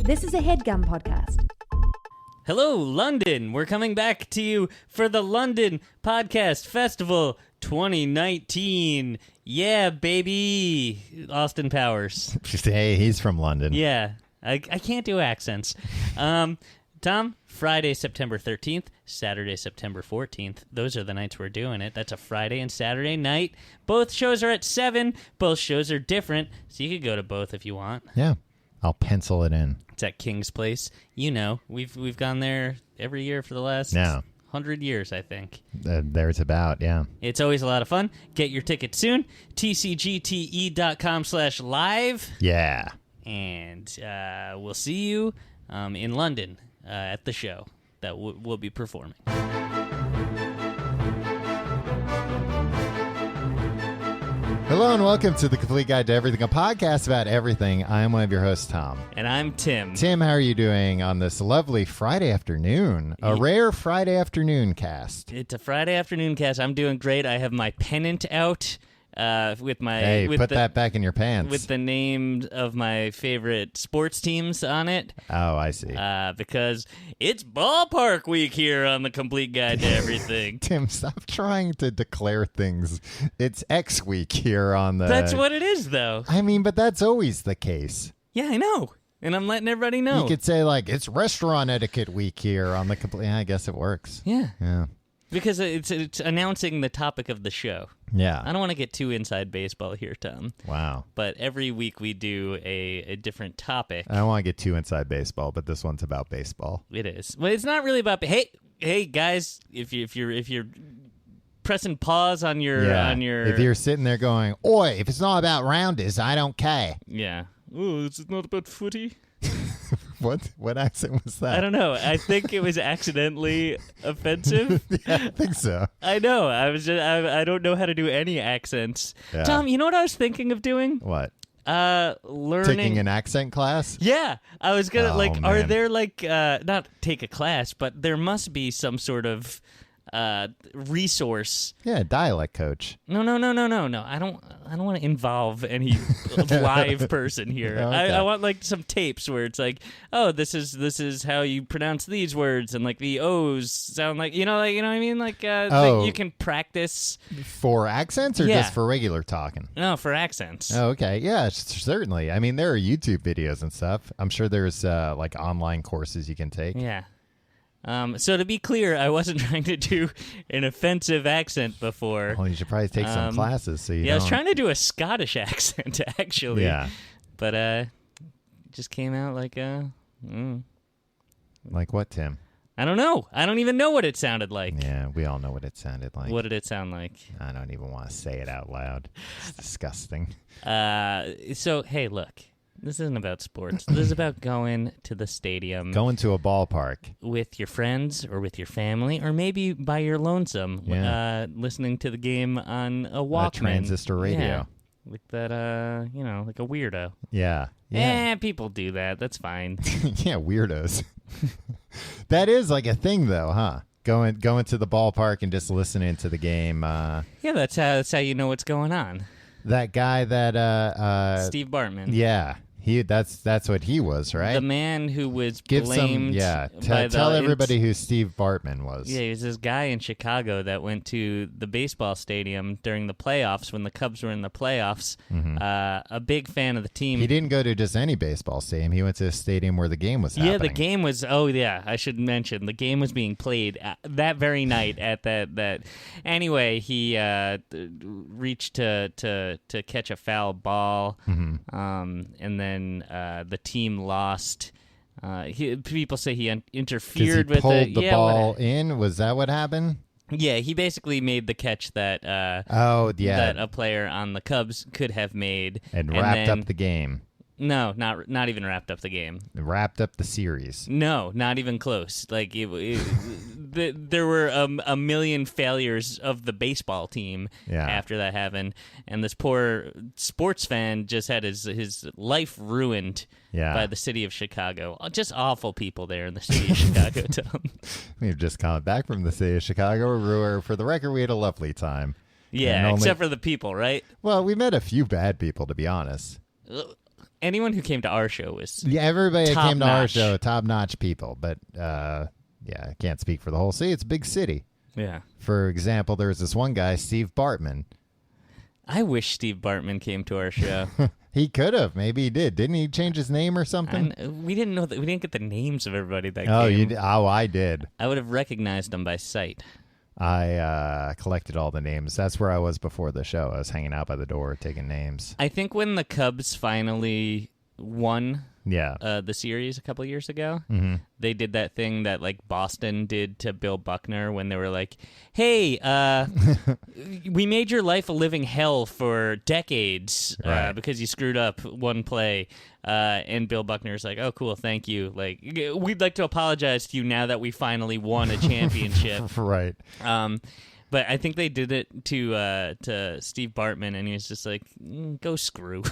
This is a HeadGum podcast. Hello, London. We're coming back to you for the London Podcast Festival 2019. Yeah, baby. Austin Powers. Hey, he's from London. Yeah, I can't do accents. Tom, Friday, September 13th, Saturday, September 14th. Those are the nights we're doing it. That's a Friday and Saturday night. Both shows are at 7. Both shows are different, so you could go to both if you want. Yeah, I'll pencil it in. It's at King's Place. You know, we've gone there every year for the last 100 years, I think. There's about, yeah. It's always a lot of fun. Get your tickets soon. tcgte.com/live. Yeah. And we'll see you in London at the show that we'll be performing. Hello and welcome to The Complete Guide to Everything, a podcast about everything. I am one of your hosts, Tom. And I'm Tim. Tim, how are you doing on this lovely Friday afternoon? A rare Friday afternoon cast. It's a Friday afternoon cast. I'm doing great. I have my pennant out with my... Hey, put that back in your pants. With the names of my favorite sports teams on it. Oh, I see. Because it's ballpark week here on The Complete Guide to Everything. Tim, stop trying to declare things. It's X week here on the... That's what it is, though. I mean, but that's always the case. Yeah, I know. And I'm letting everybody know. You could say, like, it's restaurant etiquette week here on the complete... Yeah, I guess it works. Yeah. Yeah. Because it's announcing the topic of the show. Yeah. I don't want to get too inside baseball here, Tom. Wow. But every week we do a different topic. I don't want to get too inside baseball, but this one's about baseball. It is. Well, it's not really about... Hey, guys, if you're pressing pause on your... If you're sitting there going, oi, if it's not about rounders, I don't care. Yeah. Oh, is it not about footy? What accent was that? I don't know. I think it was accidentally offensive. Yeah, I think so. I know. I don't know how to do any accents. Yeah. Tom, you know what I was thinking of doing? What? Learning. Taking an accent class? Yeah. I was going to, are man. there not take a class, but there must be some sort of resource. Yeah, dialect coach. No. I don't want to involve any live person here. Okay. I want some tapes where it's like, oh, this is how you pronounce these words, and the O's sound like you know what I mean, you can practice For accents or Yeah. just for regular talking? No, for accents. Oh, okay. Yeah, certainly. I mean, there are YouTube videos and stuff. I'm sure there's online courses you can take. Yeah. So to be clear, I wasn't trying to do an offensive accent before. Well, you should probably take some classes so you I don't... was trying to do a Scottish accent, actually. Yeah. But it just came out Like what, Tim? I don't know. I don't even know what it sounded like. Yeah, we all know what it sounded like. What did it sound like? I don't even want to say it out loud. It's disgusting. So, hey, look. This isn't about sports. This is about going to the stadium. Going to a ballpark. With your friends or with your family or maybe by your lonesome. Yeah. Listening to the game on a Walkman. Transistor radio. Yeah. Like that, like a weirdo. Yeah. Yeah. People do that. That's fine. Yeah, weirdos. That is like a thing, though, huh? Going to the ballpark and just listening to the game. Yeah, that's how you know what's going on. That guy that Steve Bartman. Yeah. That's what he was, right? The man who was blamed. Tell everybody who Steve Bartman was. Yeah, he was this guy in Chicago that went to the baseball stadium during the playoffs when the Cubs were in the playoffs. Mm-hmm. A big fan of the team. He didn't go to just any baseball stadium. He went to a stadium where the game was happening. Yeah, the game was. Oh, yeah. I should mention the game was being played that very night at that. Anyway, he reached to catch a foul ball, and then the team lost. People say he interfered with pulled the ball in. Was that what happened? Yeah, he basically made the catch that that a player on the Cubs could have made and wrapped up the game. No, not even wrapped up the game. Wrapped up the series. No, not even close. Like there were a million failures of the baseball team after that happened, and this poor sports fan just had his life ruined by the city of Chicago. Just awful people there in the city of Chicago, Tom. We've just come back from the city of Chicago. Where, for the record, we had a lovely time. Yeah, except for the people, right? Well, we met a few bad people, to be honest. anyone who came to our show was everybody that came to our top-notch. show, top-notch people. But, I can't speak for the whole city. It's a big city. Yeah. For example, there's this one guy, Steve Bartman. I wish Steve Bartman came to our show. He could have. Maybe he did. Didn't he change his name or something? We didn't know that. We didn't get the names of everybody that Oh, came. I did. I would have recognized them by sight. I collected all the names. That's where I was before the show. I was hanging out by the door taking names. I think when the Cubs finally won the series a couple of years ago, they did that thing that like Boston did to Bill Buckner when they were like, hey, we made your life a living hell for decades because you screwed up one play. And Bill Buckner's like, oh, cool, thank you. Like, we'd like to apologize to you now that we finally won a championship. Right. But I think they did it to Steve Bartman, and he was just like, go screw.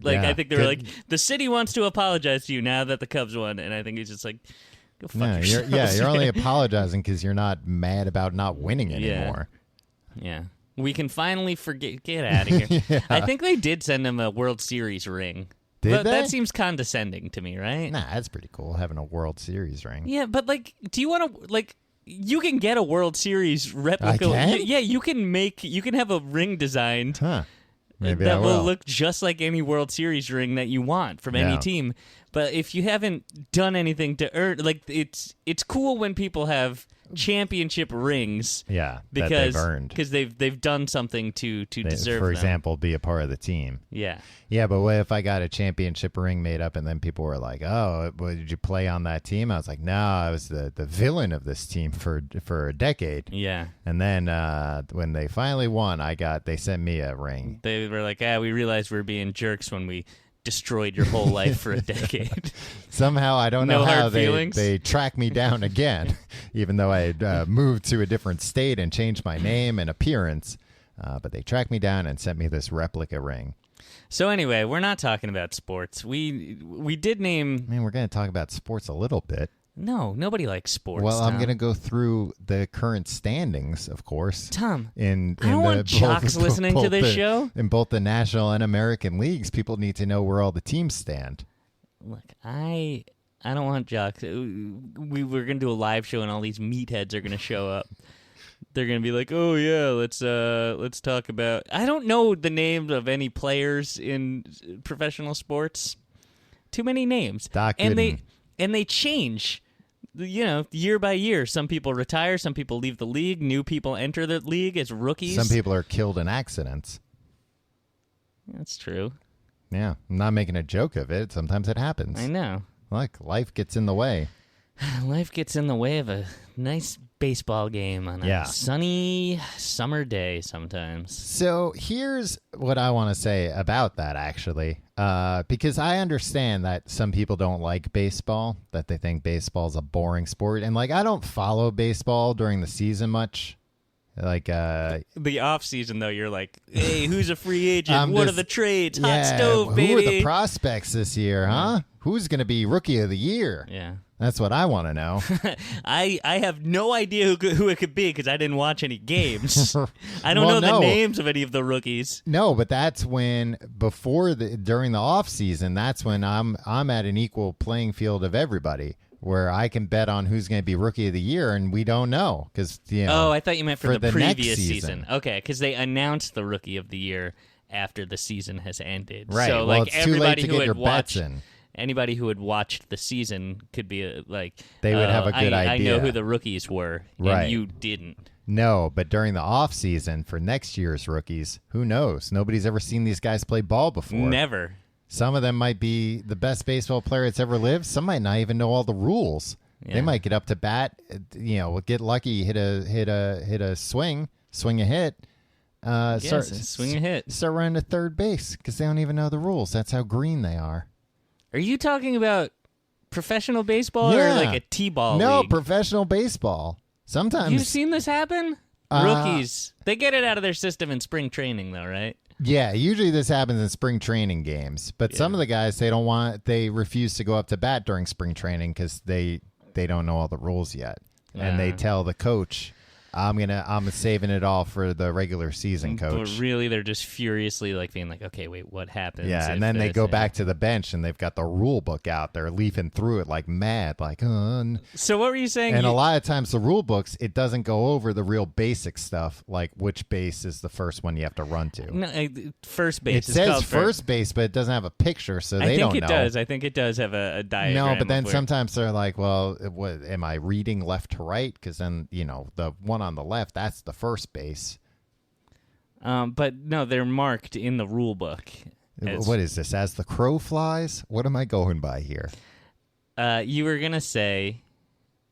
I think they were like, the city wants to apologize to you now that the Cubs won, and I think he's just like, go fuck yourselves. You're only apologizing because you're not mad about not winning anymore. Yeah. We can finally get out of here. Yeah. I think they did send him a World Series ring. Did they? That seems condescending to me, right? Nah, that's pretty cool, having a World Series ring. Yeah, but, like, do you want to, like... You can get a World Series replica. I can? Yeah, you can have a ring designed Maybe that I will look just like any World Series ring that you want from any team. But if you haven't done anything to earn, like it's cool when people have championship rings. Yeah, because that they've earned because they've done something to deserve. For them. example, be a part of the team. Yeah. Yeah, but what if I got a championship ring made up and then people were like, "Oh, did you play on that team?" I was like, "No, I was the villain of this team for a decade." Yeah. And then when they finally won, they sent me a ring. They were like, we realized we were being jerks when we destroyed your whole life for a decade. Somehow, I don't know No how hard feelings? they tracked me down again, even though I had moved to a different state and changed my name and appearance. But they tracked me down and sent me this replica ring. So anyway, we're not talking about sports. We did name... I mean, we're going to talk about sports a little bit. No, nobody likes sports. Well, Tom. I'm going to go through the current standings, of course. Tom, I don't want jocks listening to this show. In both the National and American leagues, people need to know where all the teams stand. Look, I don't want jocks. We're going to do a live show, and all these meatheads are going to show up. They're going to be like, "Oh yeah, let's talk about." I don't know the names of any players in professional sports. Too many names, and they change. Year by year. Some people retire, some people leave the league, new people enter the league as rookies. Some people are killed in accidents. That's true. Yeah, I'm not making a joke of it. Sometimes it happens. I know. Look, life gets in the way. Life gets in the way of a nice baseball game on a sunny summer day sometimes. So here's what I want to say about that, actually, because I understand that some people don't like baseball, that they think baseball is a boring sport. And, I don't follow baseball during the season much. The off season, though, you're like, hey, who's a free agent? What are the trades? Hot stove, baby. Who are the prospects this year, huh? Who's going to be rookie of the year? Yeah. That's what I want to know. I have no idea who it could be because I didn't watch any games. I don't know the names of any of the rookies. No, but that's when during the off season, that's when I'm at an equal playing field of everybody, where I can bet on who's going to be rookie of the year, and we don't know because Oh, I thought you meant for the previous season. Okay, because they announced the rookie of the year after the season has ended. Right. So well, it's everybody too late to who get your had watched. bets in. Anybody who had watched the season could be they would have a good idea. I know who the rookies were, right. And you didn't. No, but during the off season for next year's rookies, who knows? Nobody's ever seen these guys play ball before. Never. Some of them might be the best baseball player that's ever lived. Some might not even know all the rules. Yeah. They might get up to bat, get lucky, hit a swing a hit. Swing a hit. Start running to third base because they don't even know the rules. That's how green they are. Are you talking about professional baseball or like a T-ball No, league? Professional baseball. Sometimes. You've seen this happen? Rookies. They get it out of their system in spring training, though, right? Yeah, usually this happens in spring training games. But some of the guys, they refuse to go up to bat during spring training because they don't know all the rules yet. And they tell the coach, I'm saving it all for the regular season, coach. But really, they're just furiously like being like, okay, wait, what happens? Yeah, and then they go back to the bench and they've got the rule book out. They're leafing through it like mad, like. So what were you saying? And a lot of times the rule books, it doesn't go over the real basic stuff, like which base is the first one you have to run to. No, first base. It says first base, but it doesn't have a picture, so they don't know. I think it does have a diagram. No, but then sometimes they're like, well, what, am I reading left to right? Because then, the one on the left, that's the first base. But no, they're marked in the rule book. What is this? As the crow flies? What am I going by here? You were going to say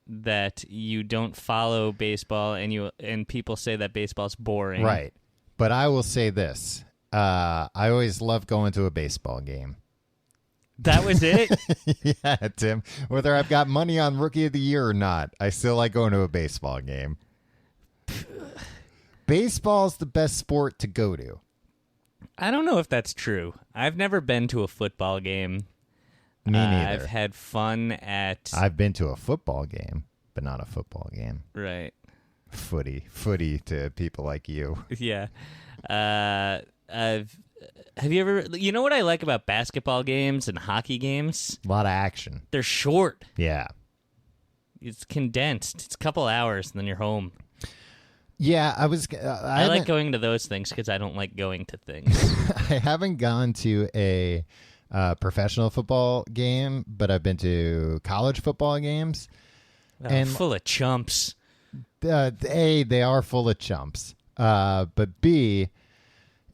that you don't follow baseball and people say that baseball's boring. Right. But I will say this. I always love going to a baseball game. That was it? Yeah, Tim. Whether I've got money on Rookie of the Year or not, I still like going to a baseball game. Baseball's the best sport to go to. I don't know if that's true. I've never been to a football game. Me neither. I've had fun at... I've been to a football game, but not a football game. Right. Footy to people like you. Yeah. Have you ever... You know what I like about basketball games and hockey games? A lot of action. They're short. Yeah. It's condensed. It's a couple hours, and then you're home. Yeah, I like going to those things because I don't like going to things. I haven't gone to a professional football game, but I've been to college football games. And full of chumps. A, they are full of chumps. But B,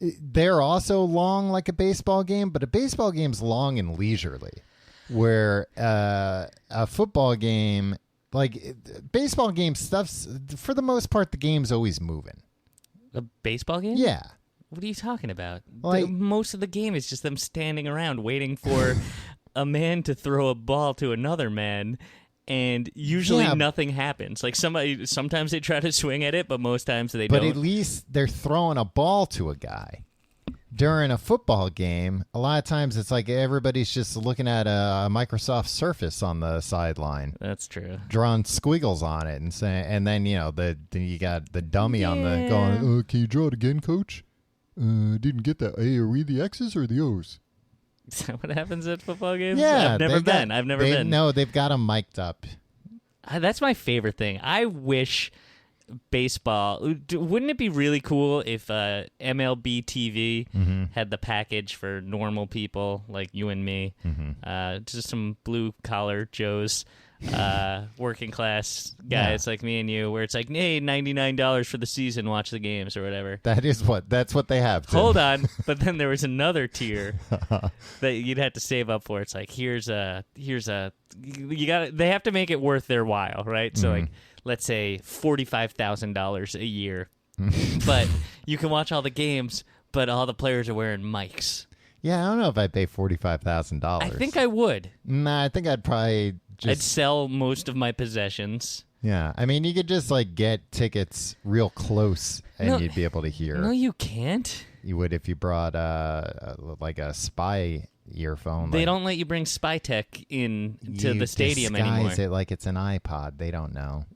they're also long like a baseball game, but a baseball game's long and leisurely. Where a football game... Like, baseball game stuff's, for the most part, the game's always moving. A baseball game? Yeah. What are you talking about? Like, most of the game is just them standing around waiting for a man to throw a ball to another man, and usually nothing happens. Like, sometimes they try to swing at it, but most times they don't. But at least they're throwing a ball to a guy. During a football game, a lot of times it's like everybody's just looking at a Microsoft Surface on the sideline. That's true. Drawing squiggles on it and saying, and then you got the dummy on the going. Can you draw it again, Coach? Didn't get that. Hey, are we the X's or the O's? Is that what happens at football games? Yeah, I've never been. No, they've got them mic'd up. That's my favorite thing. I wish baseball. Wouldn't it be really cool if MLB TV had the package for normal people like you and me, just some blue collar Joes, working class guys like me and you, where it's like, hey, $99 for the season, watch the games or whatever. That's what they have. Tim. Hold on, but then there was another tier that you'd have to save up for. It's like they have to make it worth their while, right? So like, let's say $45,000 a year, but you can watch all the games, but all the players are wearing mics. Yeah, I don't know if I'd pay $45,000. I think I would. Nah, I think I'd probably I'd sell most of my possessions. Yeah, I mean, you could just like get tickets real close, and you'd be able to hear. No, you can't. You would if you brought like a spy earphone. They don't let you bring spy tech in to the stadium anymore. Disguise it like it's an iPod. They don't know.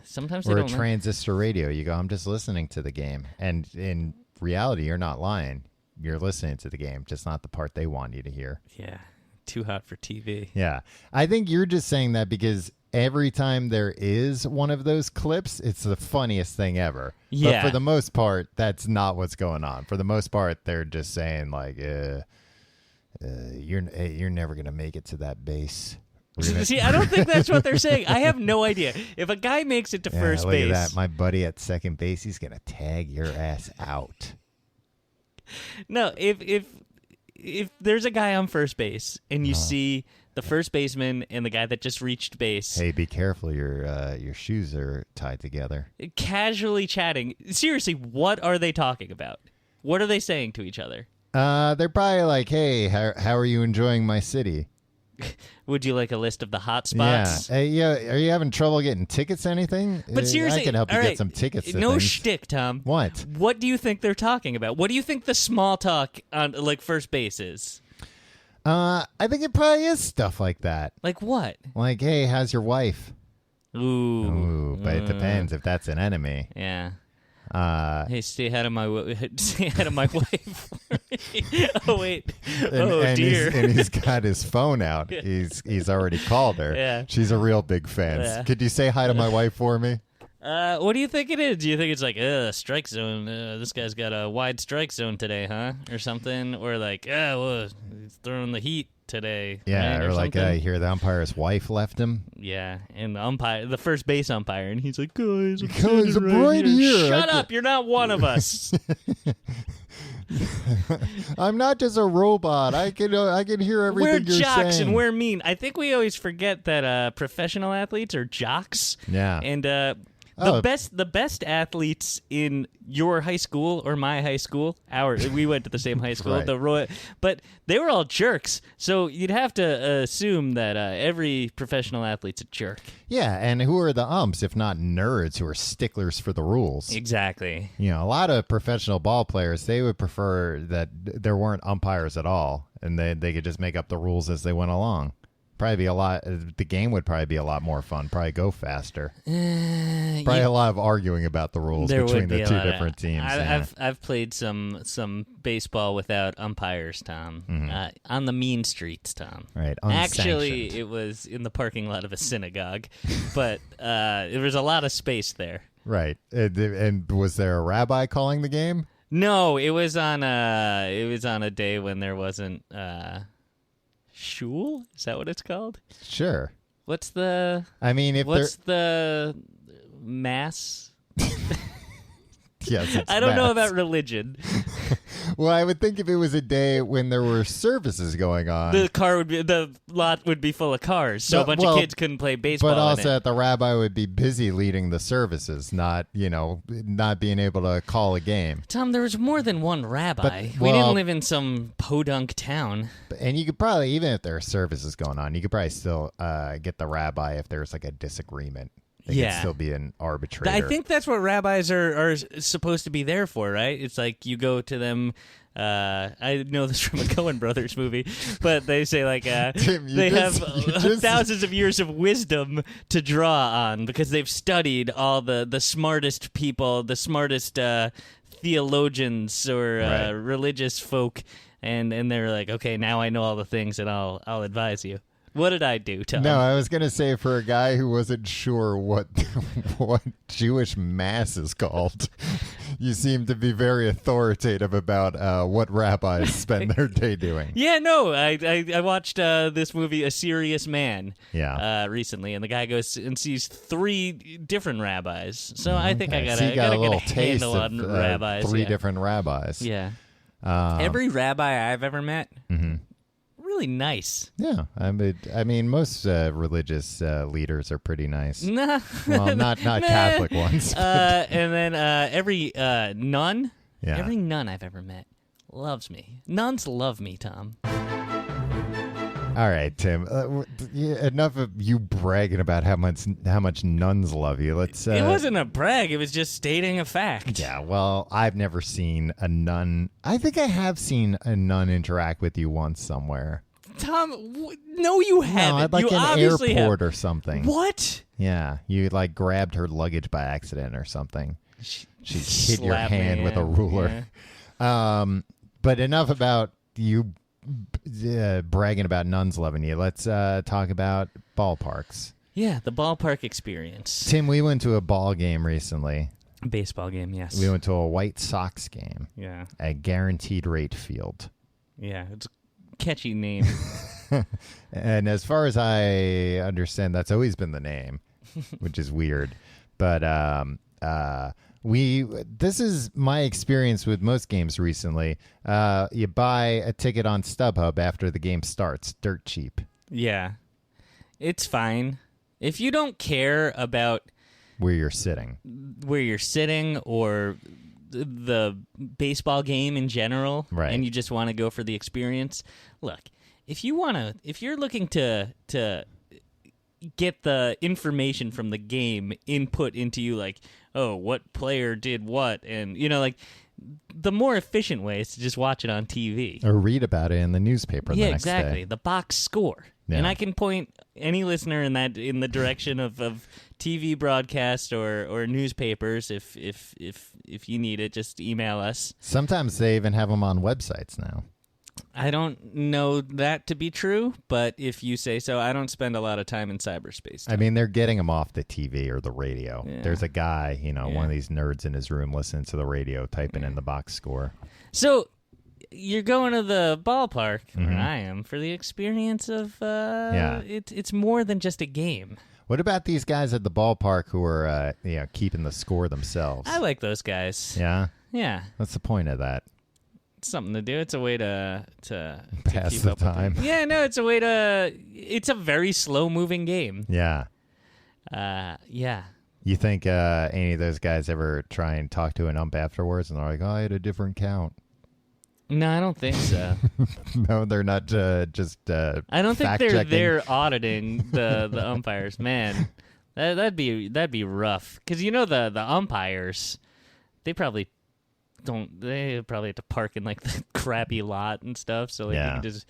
Sometimes or they don't. Or a transistor radio. You go, I'm just listening to the game, and in reality, you're not lying. You're listening to the game, just not the part they want you to hear. Yeah, too hot for TV. Yeah, I think you're just saying that because every time there is one of those clips, it's the funniest thing ever. Yeah. But for the most part, that's not what's going on. For the most part, they're just saying like, you're never gonna make it to that base. See, I don't think that's what they're saying. I have no idea. If a guy makes it to first base, look at that. My buddy at second base, he's gonna tag your ass out. No, if there's a guy on first base and you see the first baseman and the guy that just reached base, hey, be careful, your shoes are tied together. Casually chatting. Seriously, what are they talking about? What are they saying to each other? They're probably like, hey, how are you enjoying my city? Would you like a list of the hot spots? Yeah. Hey, are you having trouble getting tickets to anything? But seriously, I can help you get some tickets to no things. shtick, Tom. What? What do you think they're talking about? What do you think the small talk on like first base is? I think it probably is stuff like that. Like what? Like, hey, how's your wife? Ooh. But it depends if that's an enemy. Yeah. Hey, stay ahead of my wife. Oh wait. And dear. He's got his phone out. He's already called her. Yeah. She's a real big fan. Yeah. Could you say hi to my wife for me? What do you think it is? Do you think it's like, strike zone? This guy's got a wide strike zone today, huh? Or something? Or like, well, he's throwing the heat today. Yeah, right? or like, I hear the umpire's wife left him. Yeah, and the first base umpire, and he's like, guys, I'm right here. Shut up, you're not one of us. I'm not just a robot. I can hear everything We're you're jocks saying. and we're mean. I think we always forget that professional athletes are jocks. Yeah. And the best athletes in your high school or my high school, we went to the same high school, Right. but they were all jerks. So you'd have to assume that every professional athlete's a jerk. Yeah, and who are the umps if not nerds who are sticklers for the rules? Exactly. You know, a lot of professional ball players, they would prefer that there weren't umpires at all, and they could just make up the rules as they went along. The game would probably be a lot more fun. Probably go faster. Probably a lot of arguing about the rules between the two different teams. I've played some baseball without umpires, Tom. On the mean streets, Tom. Right. Actually, it was in the parking lot of a synagogue, but there was a lot of space there. Right. And was there a rabbi calling the game? No, it was on a day when there wasn't. Shul? Is that what it's called? Sure. What's the mass? Yes, it's I don't know mass. about religion. Well, I would think if it was a day when there were services going on, the lot would be full of cars, so a bunch of kids couldn't play baseball. But also, that the rabbi would be busy leading the services, not being able to call a game. Tom, there was more than one rabbi. We didn't live in some podunk town. And you could probably, even if there are services going on, you could probably still get the rabbi if there's like a disagreement. They could still be an arbitrator. I think that's what rabbis are supposed to be there for, right? It's like you go to them. I know this from a Coen Brothers movie, but they say like Tim, they have thousands of years of wisdom to draw on because they've studied all the smartest people, the smartest theologians or religious folk, and they're like, okay, now I know all the things, and I'll advise you. What did I do, Tom? No, I was going to say for a guy who wasn't sure what Jewish mass is called, you seem to be very authoritative about what rabbis spend their day doing. Yeah, no, I watched this movie, A Serious Man, recently, and the guy goes and sees 3 different rabbis. So I think I got a handle on rabbis. 3 different rabbis. Yeah. Every rabbi I've ever met. Mm-hmm. Really nice. Yeah, I mean, most religious leaders are pretty nice. Nah. Well, not Catholic ones. And then every nun, Yeah. Every nun I've ever met loves me. Nuns love me, Tom. All right, Tim. Enough of you bragging about how much nuns love you. Let's. It wasn't a brag. It was just stating a fact. Yeah. Well, I've never seen a nun. I think I have seen a nun interact with you once somewhere. Tom, no, you haven't. No, at like you an obviously airport have. or something. What? Yeah, you like grabbed her luggage by accident or something. She hit your slapped hand me, with a ruler. Yeah. But enough about you bragging about nuns loving you. Let's talk about ballparks. Yeah, the ballpark experience. Tim, we went to a ball game recently. Baseball game, yes. We went to a White Sox game. Yeah. At Guaranteed Rate Field. Yeah, it's a catchy name. And as far as I understand, that's always been the name, which is weird. But this is my experience with most games recently. You buy a ticket on StubHub after the game starts, dirt cheap. Yeah. It's fine. If you don't care about where you're sitting or the baseball game in general, right, and you just want to go for the experience, look, if you're looking to get the information from the game input into you, like, oh, what player did what, and like the more efficient way is to just watch it on TV or read about it in the newspaper. Yeah, the next exactly. day. The box score. Yeah. And I can point any listener in the direction of TV broadcast or newspapers if you need it. Just email us. Sometimes they even have them on websites now. I don't know that to be true, but if you say so, I don't spend a lot of time in cyberspace. I mean, they're getting them off the TV or the radio. Yeah. There's a guy, one of these nerds in his room listening to the radio, typing in the box score. So you're going to the ballpark, where I am, for the experience of it's more than just a game. What about these guys at the ballpark who are keeping the score themselves? I like those guys. Yeah? Yeah. What's the point of that? It's something to do. It's a way to pass keep the up with time. Yeah, no, it's a way to. It's a very slow moving game. Yeah. Yeah. You think any of those guys ever try and talk to an ump afterwards and they're like, I had a different count? No, I don't think so. No, they're not just I don't think they're fact-checking. there auditing the umpires. Man, that'd be rough. Because the umpires, they probably have to park in like the crappy lot and stuff. So like you can just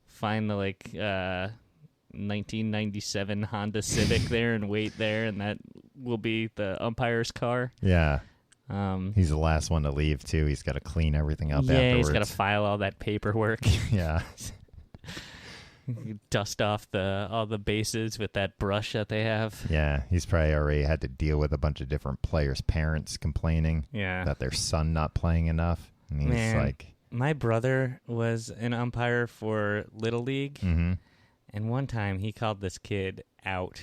find the 1997 Honda Civic there and wait there, and that will be the umpire's car. Yeah. He's the last one to leave too. He's got to clean everything up afterwards. Yeah, he's got to file all that paperwork. Yeah. Dust off all the bases with that brush that they have. Yeah, he's probably already had to deal with a bunch of different players' parents complaining that their son not playing enough. And he's like, my brother was an umpire for Little League, and one time he called this kid out.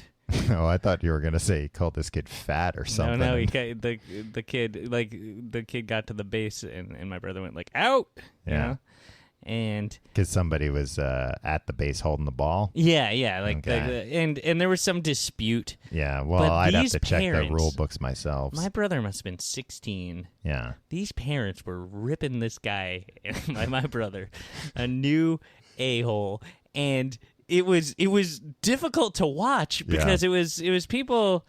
Oh, I thought you were gonna say he called this kid fat or something. No, the kid got to the base and my brother went like out. You know? And because somebody was at the base holding the ball. Yeah, and there was some dispute. Yeah, well, I'd have to check the rule books myself. My brother must have been 16. Yeah, these parents were ripping this guy, my brother, a new a-hole, and it was difficult to watch because it was people.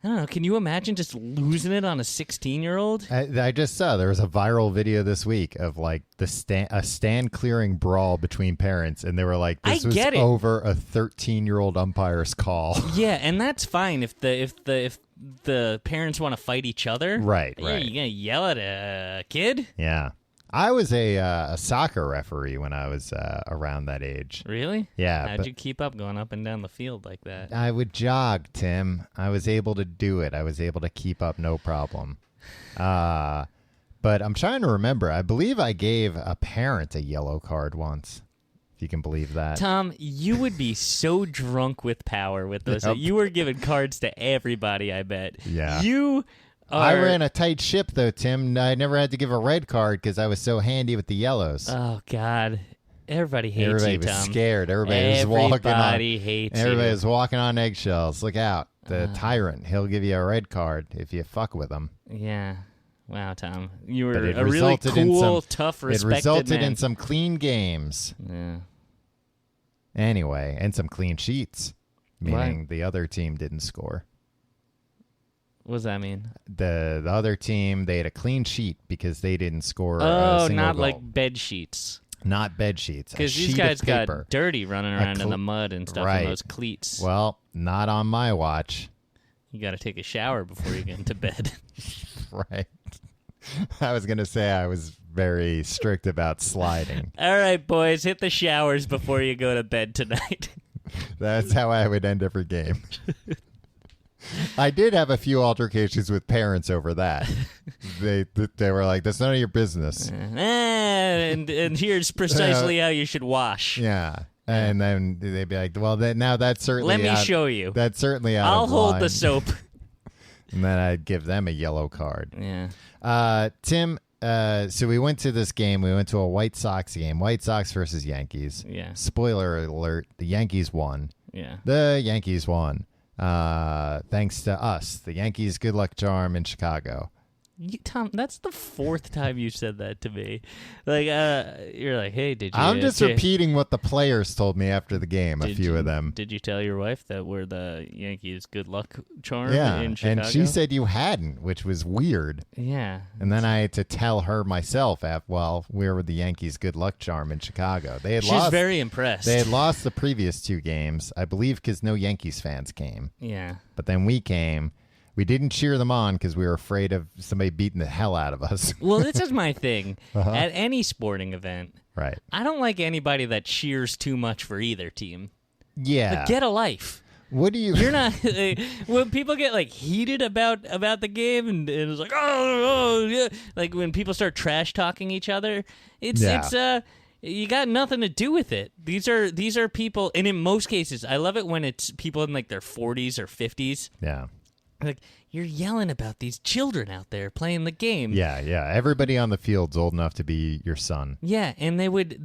I don't know. Can you imagine just losing it on a 16-year-old? I just saw there was a viral video this week of like a stand clearing brawl between parents, and they were like, "This was over a 13-year-old umpire's call." Yeah, and that's fine if the parents want to fight each other. Right. You gonna yell at a kid? Yeah. I was a soccer referee when I was around that age. Really? Yeah. How'd you keep up going up and down the field like that? I would jog, Tim. I was able to do it. I was able to keep up no problem. But I'm trying to remember. I believe I gave a parent a yellow card once, if you can believe that. Tom, you would be so drunk with power with those. Yep. You were giving cards to everybody, I bet. Yeah. I ran a tight ship, though, Tim. I never had to give a red card because I was so handy with the yellows. Oh, God. Everybody hates Everybody you, was Tom. scared. Everybody hates you. Everybody was walking on eggshells. Look out. The tyrant. He'll give you a red card if you fuck with him. Yeah. Wow, Tom. You were a really cool, tough, respected man. It resulted in some clean games. Yeah. Anyway, and some clean sheets, meaning the other team didn't score. What does that mean? The other team, they had a clean sheet because they didn't score a single not goal. like bed sheets. Not bed sheets. Because these guys got dirty running around in the mud and stuff in those cleats. Well, not on my watch. You got to take a shower before you get into bed. Right. I was going to say I was very strict about sliding. All right, boys, hit the showers before you go to bed tonight. That's how I would end every game. I did have a few altercations with parents over that. They were like, "That's none of your business." And here's precisely how you should wash. Yeah, and then they'd be like, "Well, now that's certainly let me show you. That's certainly out I'll of hold line." the soap. And then I'd give them a yellow card. Yeah. Tim. So we went to this game. We went to a White Sox game. White Sox versus Yankees. Yeah. Spoiler alert: the Yankees won. Yeah. The Yankees won. Thanks to us, the Yankees' good luck charm in Chicago. Tom, that's the fourth time you said that to me. Like, you're like, hey, did you? I'm just repeating what the players told me after the game. A few of them. Did you tell your wife that we're the Yankees' good luck charm in Chicago? And she said you hadn't, which was weird. Yeah. And then I had to tell her myself, we were the Yankees' good luck charm in Chicago. She's very impressed. They had lost the previous 2 games, I believe, because no Yankees fans came. Yeah. But then we came. We didn't cheer them on because we were afraid of somebody beating the hell out of us. Well, this is my thing. At any sporting event, right? I don't like anybody that cheers too much for either team. Yeah. Like, get a life. What do you... You're not... when people get, like, heated about the game and it's like, oh, yeah. Like, when people start trash-talking each other, it's you got nothing to do with it. These are people... And in most cases, I love it when it's people in, like, their 40s or 50s. Yeah. Like, you're yelling about these children out there playing the game. Yeah. Everybody on the field's old enough to be your son. Yeah, and they would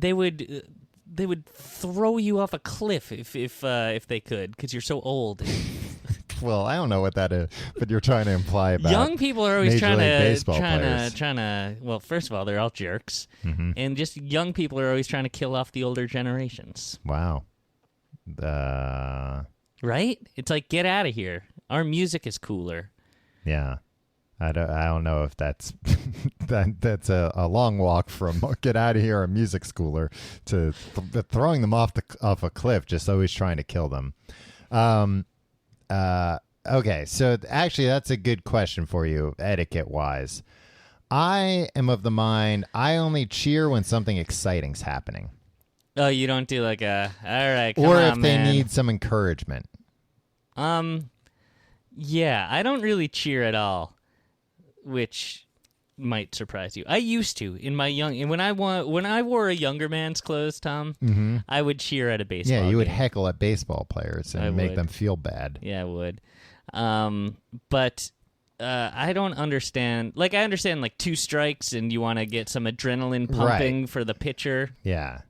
throw you off a cliff if they could, because you're so old. Well, I don't know what that is, but you're trying to imply about young people are always trying players. to. Well, first of all, they're all jerks, and just young people are always trying to kill off the older generations. Wow. Right? It's like, get out of here. Our music is cooler. Yeah. I don't know if that's that's a long walk from get out of here, a music schooler, to throwing them off a cliff, just always trying to kill them. Okay, so actually that's a good question for you, etiquette wise. I am of the mind I only cheer when something exciting's happening. Oh, you don't do like all right, come or on, if they man. need some encouragement. Yeah, I don't really cheer at all, which might surprise you. I used to in my when I wore a younger man's clothes, Tom. I would cheer at a baseball game. Yeah, you would heckle at baseball players and make them feel bad. Yeah, I would. But I don't understand. Like, I understand like 2 strikes and you want to get some adrenaline pumping for the pitcher. Yeah.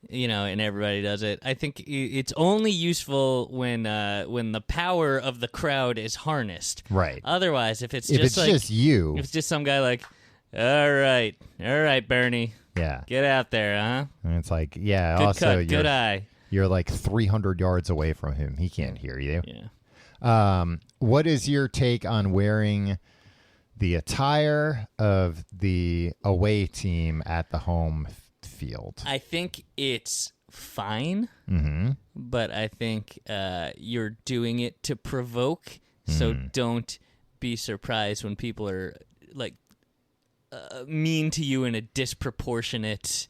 And everybody does it. I think it's only useful when the power of the crowd is harnessed. Right. Otherwise, if it's just you, if it's just some guy like, all right, Bernie, yeah, get out there, huh? And it's like, yeah. Good also, cut, good eye. You're like 300 yards away from him. He can't hear you. Yeah. What is your take on wearing the attire of the away team at the home field? I think it's fine, but I think you're doing it to provoke, so don't be surprised when people are like mean to you in a disproportionate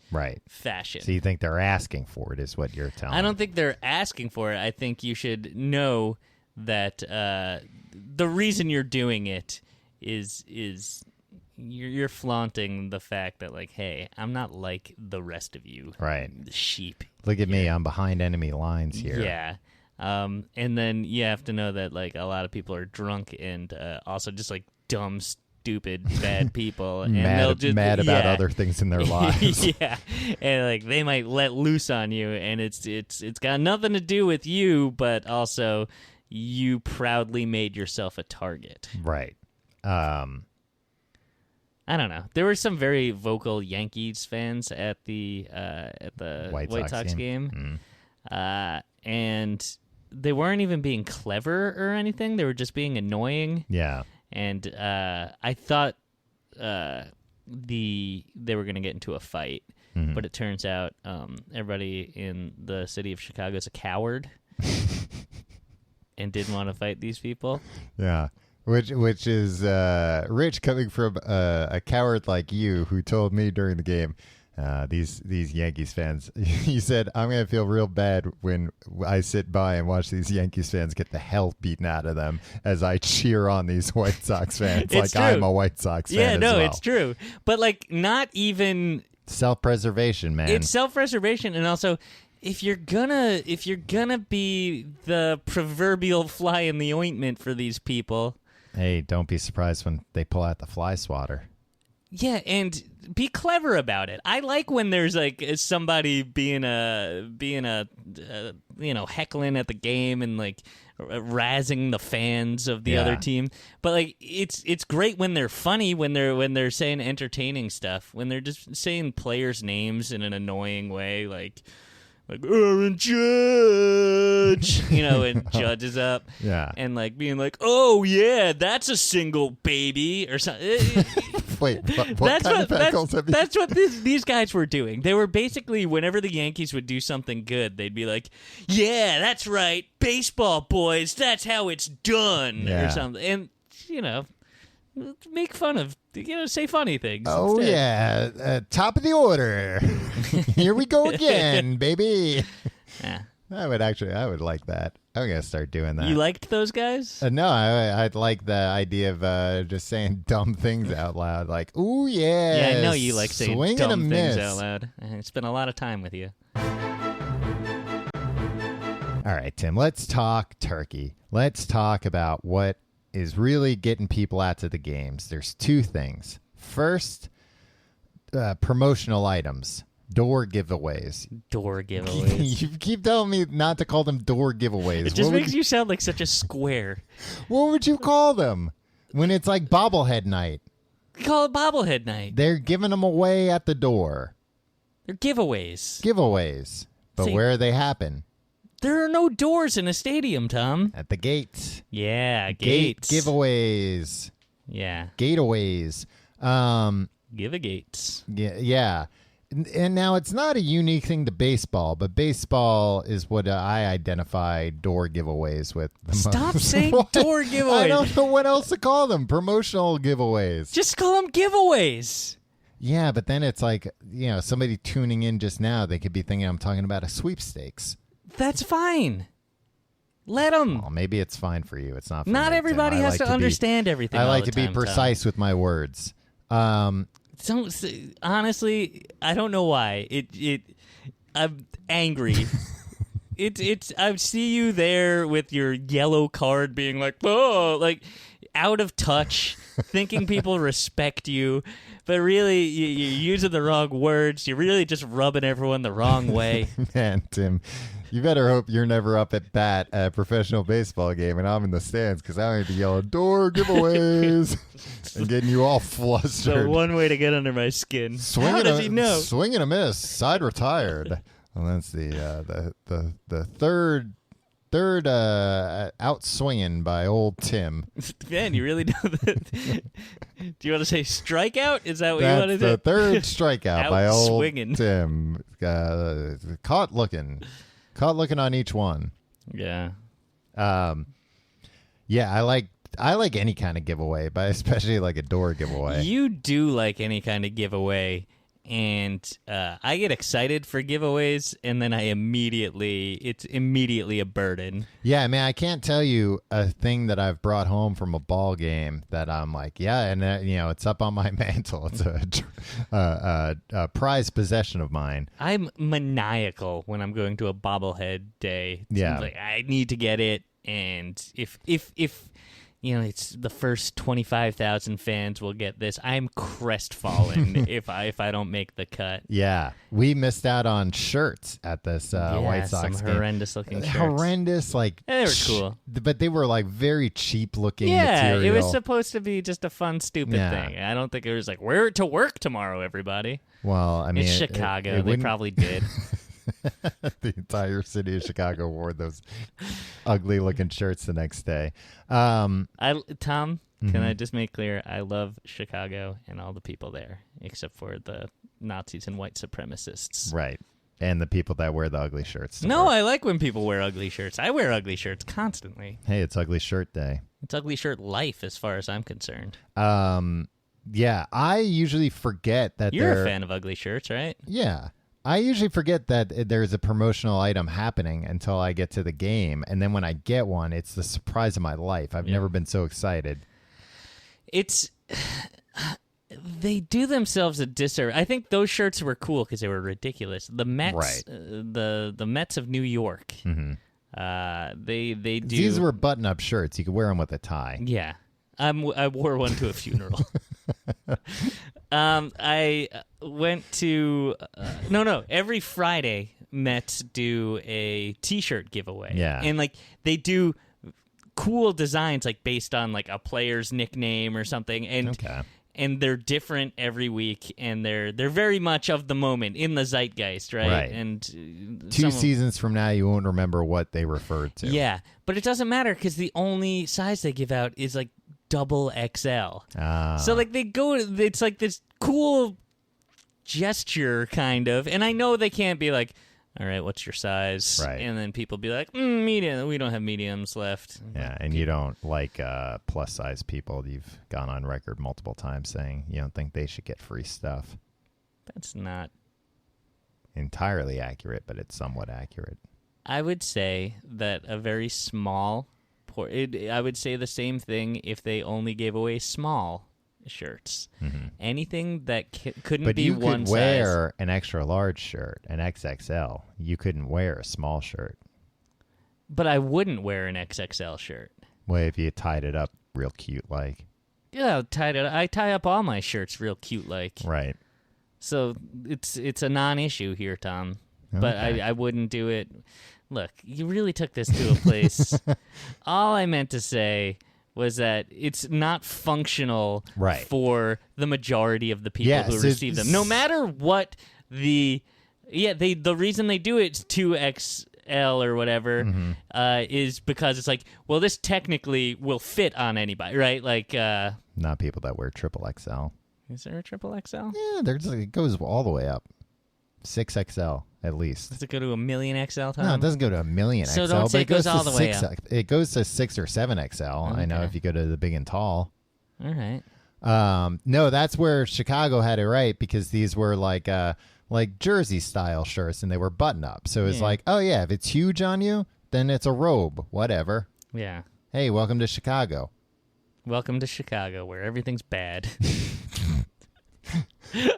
fashion. So you think they're asking for it is what you're telling me. I don't think they're asking for it. I think you should know that the reason you're doing it is you're flaunting the fact that, like, hey, I'm not like the rest of you. Right. The sheep. Look at me. I'm behind enemy lines here. Yeah. And then you have to know that, like, a lot of people are drunk and also just, like, dumb, stupid, bad people. And they'll just mad about other things in their lives. Yeah. And, like, they might let loose on you, and it's got nothing to do with you, but also you proudly made yourself a target. Right. I don't know. There were some very vocal Yankees fans at the White Sox game. And they weren't even being clever or anything. They were just being annoying. Yeah. And I thought they were going to get into a fight, but it turns out everybody in the city of Chicago is a coward and didn't want to fight these people. Yeah. Which is rich coming from a coward like you who told me during the game, these Yankees fans, you said, I'm going to feel real bad when I sit by and watch these Yankees fans get the hell beaten out of them as I cheer on these White Sox fans like true. I'm a White Sox fan as well. It's true. But, like, not even... Self-preservation, man. It's self-preservation, and also... If you're gonna be the proverbial fly in the ointment for these people, hey, don't be surprised when they pull out the fly swatter. Yeah, and be clever about it. I like when there's like somebody being a heckling at the game and like razzing the fans of the other team. But like it's great when they're funny, when they're saying entertaining stuff, when they're just saying players' names in an annoying way, like Aaron Judge, and Judge is up, and like being like, oh yeah, that's a single baby or something. Wait, what kind of heckles have you? That's what these guys were doing. They were basically, whenever the Yankees would do something good, they'd be like, yeah, that's right, baseball boys, that's how it's done, or something, and make fun of, say funny things. Oh, instead. yeah. Top of the order. Here we go again, baby. Yeah. I would like that. I'm going to start doing that. You liked those guys? No, I'd like the idea of just saying dumb things out loud. Like, ooh, yeah. Yeah, I know you like saying dumb things miss. out loud. I spent a lot of time with you. All right, Tim, let's talk turkey. Let's talk about what is really getting people out to the games. There's two things. First, promotional items, door giveaways. Door giveaways. You keep telling me not to call them door giveaways. It just makes you sound like such a square. What would you call them when it's like bobblehead night? Call it bobblehead night. They're giving them away at the door. They're giveaways. Giveaways. But See, where they happen? There are no doors in a stadium, Tom. At the gates. Yeah, Gate gates. giveaways. Yeah. Gateaways. Give a gates. Yeah. And now it's not a unique thing to baseball, but baseball is what I identify door giveaways with the Stop most. saying door giveaways. I don't know what else to call them. Promotional giveaways. Just call them giveaways. Yeah, but then it's like, somebody tuning in just now, they could be thinking I'm talking about a sweepstakes. That's fine. Let them. Well, maybe it's fine for you. It's not for Not me, everybody Tim. has to understand everything. I all like the to be time, precise with my words. Honestly, I don't know why. I'm angry. I see you there with your yellow card being like, oh, like out of touch, thinking people respect you, but really you're using the wrong words. You're really just rubbing everyone the wrong way. Man, Tim, you better hope you're never up at bat at a professional baseball game and I'm in the stands because I'm going to be yelling door giveaways and getting you all flustered. So one way to get under my skin. How does he know? Swing and a miss. Side retired. Well, that's the third out swinging by old Tim. Man, you really know that. Do you want to say strikeout? Is that what you want to do? That's the third strikeout by old swinging. Tim. Caught looking on each one. Yeah. Yeah, I like any kind of giveaway, but especially like a door giveaway. You do like any kind of giveaway. And I get excited for giveaways, and then it's immediately a burden. Yeah, I mean, I can't tell you a thing that I've brought home from a ball game that I'm like, yeah, and it's up on my mantle. It's a prized possession of mine. I'm maniacal when I'm going to a bobblehead day. Yeah, like I need to get it, and if it's the first 25,000 fans will get this. I'm crestfallen if I don't make the cut. Yeah, we missed out on shirts at this White Sox some game. horrendous looking shirts. Horrendous, like they were cool, but they were like very cheap looking. Yeah, material. it was supposed to be just a fun, stupid thing. I don't think it was like wear it to work tomorrow, everybody. Well, I mean, it's Chicago. They probably did. The entire city of Chicago wore those ugly looking shirts the next day. Tom, can I just make clear? I love Chicago and all the people there, except for the Nazis and white supremacists. Right. And the people that wear the ugly shirts. No, I like when people wear ugly shirts. I wear ugly shirts constantly. Hey, it's ugly shirt day. It's ugly shirt life as far as I'm concerned. Yeah, I usually forget that you're a fan of ugly shirts, right? Yeah. I usually forget that there's a promotional item happening until I get to the game. And then when I get one, it's the surprise of my life. I've never been so excited. They do themselves a disservice. I think those shirts were cool because they were ridiculous. The Mets, right. The Mets of New York, they do. These were button-up shirts. You could wear them with a tie. Yeah. I wore one to a funeral. I went to every Friday Mets do a T-shirt giveaway. Yeah, and like they do cool designs, like based on like a player's nickname or something, and they're different every week, and they're very much of the moment in the zeitgeist, right? And 2 seasons from now, you won't remember what they referred to. Yeah, but it doesn't matter because the only size they give out is like double XL. So like it's like this cool gesture kind of, and I know they can't be like, all right, what's your size? Right. And then people be like, medium. We don't have mediums left. Yeah, and you don't like plus size people. You've gone on record multiple times saying you don't think they should get free stuff. That's not entirely accurate, but it's somewhat accurate. I would say that a very small I would say the same thing if they only gave away small shirts. Anything that couldn't be one size. But you could wear an extra large shirt, an XXL. You couldn't wear a small shirt. But I wouldn't wear an XXL shirt. Well, if you tied it up real cute like. Yeah, I tie up all my shirts real cute like. Right. So it's a non-issue here, Tom. But I wouldn't do it. Look, you really took this to a place. All I meant to say was that it's not functional for the majority of the people who receive them. No matter what the reason they do it 2XL or whatever is because it's like, well, this technically will fit on anybody, right? Like not people that wear triple XL. Is there a triple XL? Yeah, it goes all the way up. 6XL at least. Does it go to a million XL, Tom? No, it doesn't go to a million XL. So don't say it goes all the way up. It goes to 6 or 7 XL. Okay. I know if you go to the big and tall. All right. No, that's where Chicago had it right because these were like jersey style shirts and they were button up. So it's like, oh yeah, if it's huge on you, then it's a robe, whatever. Yeah. Hey, welcome to Chicago. Welcome to Chicago, where everything's bad.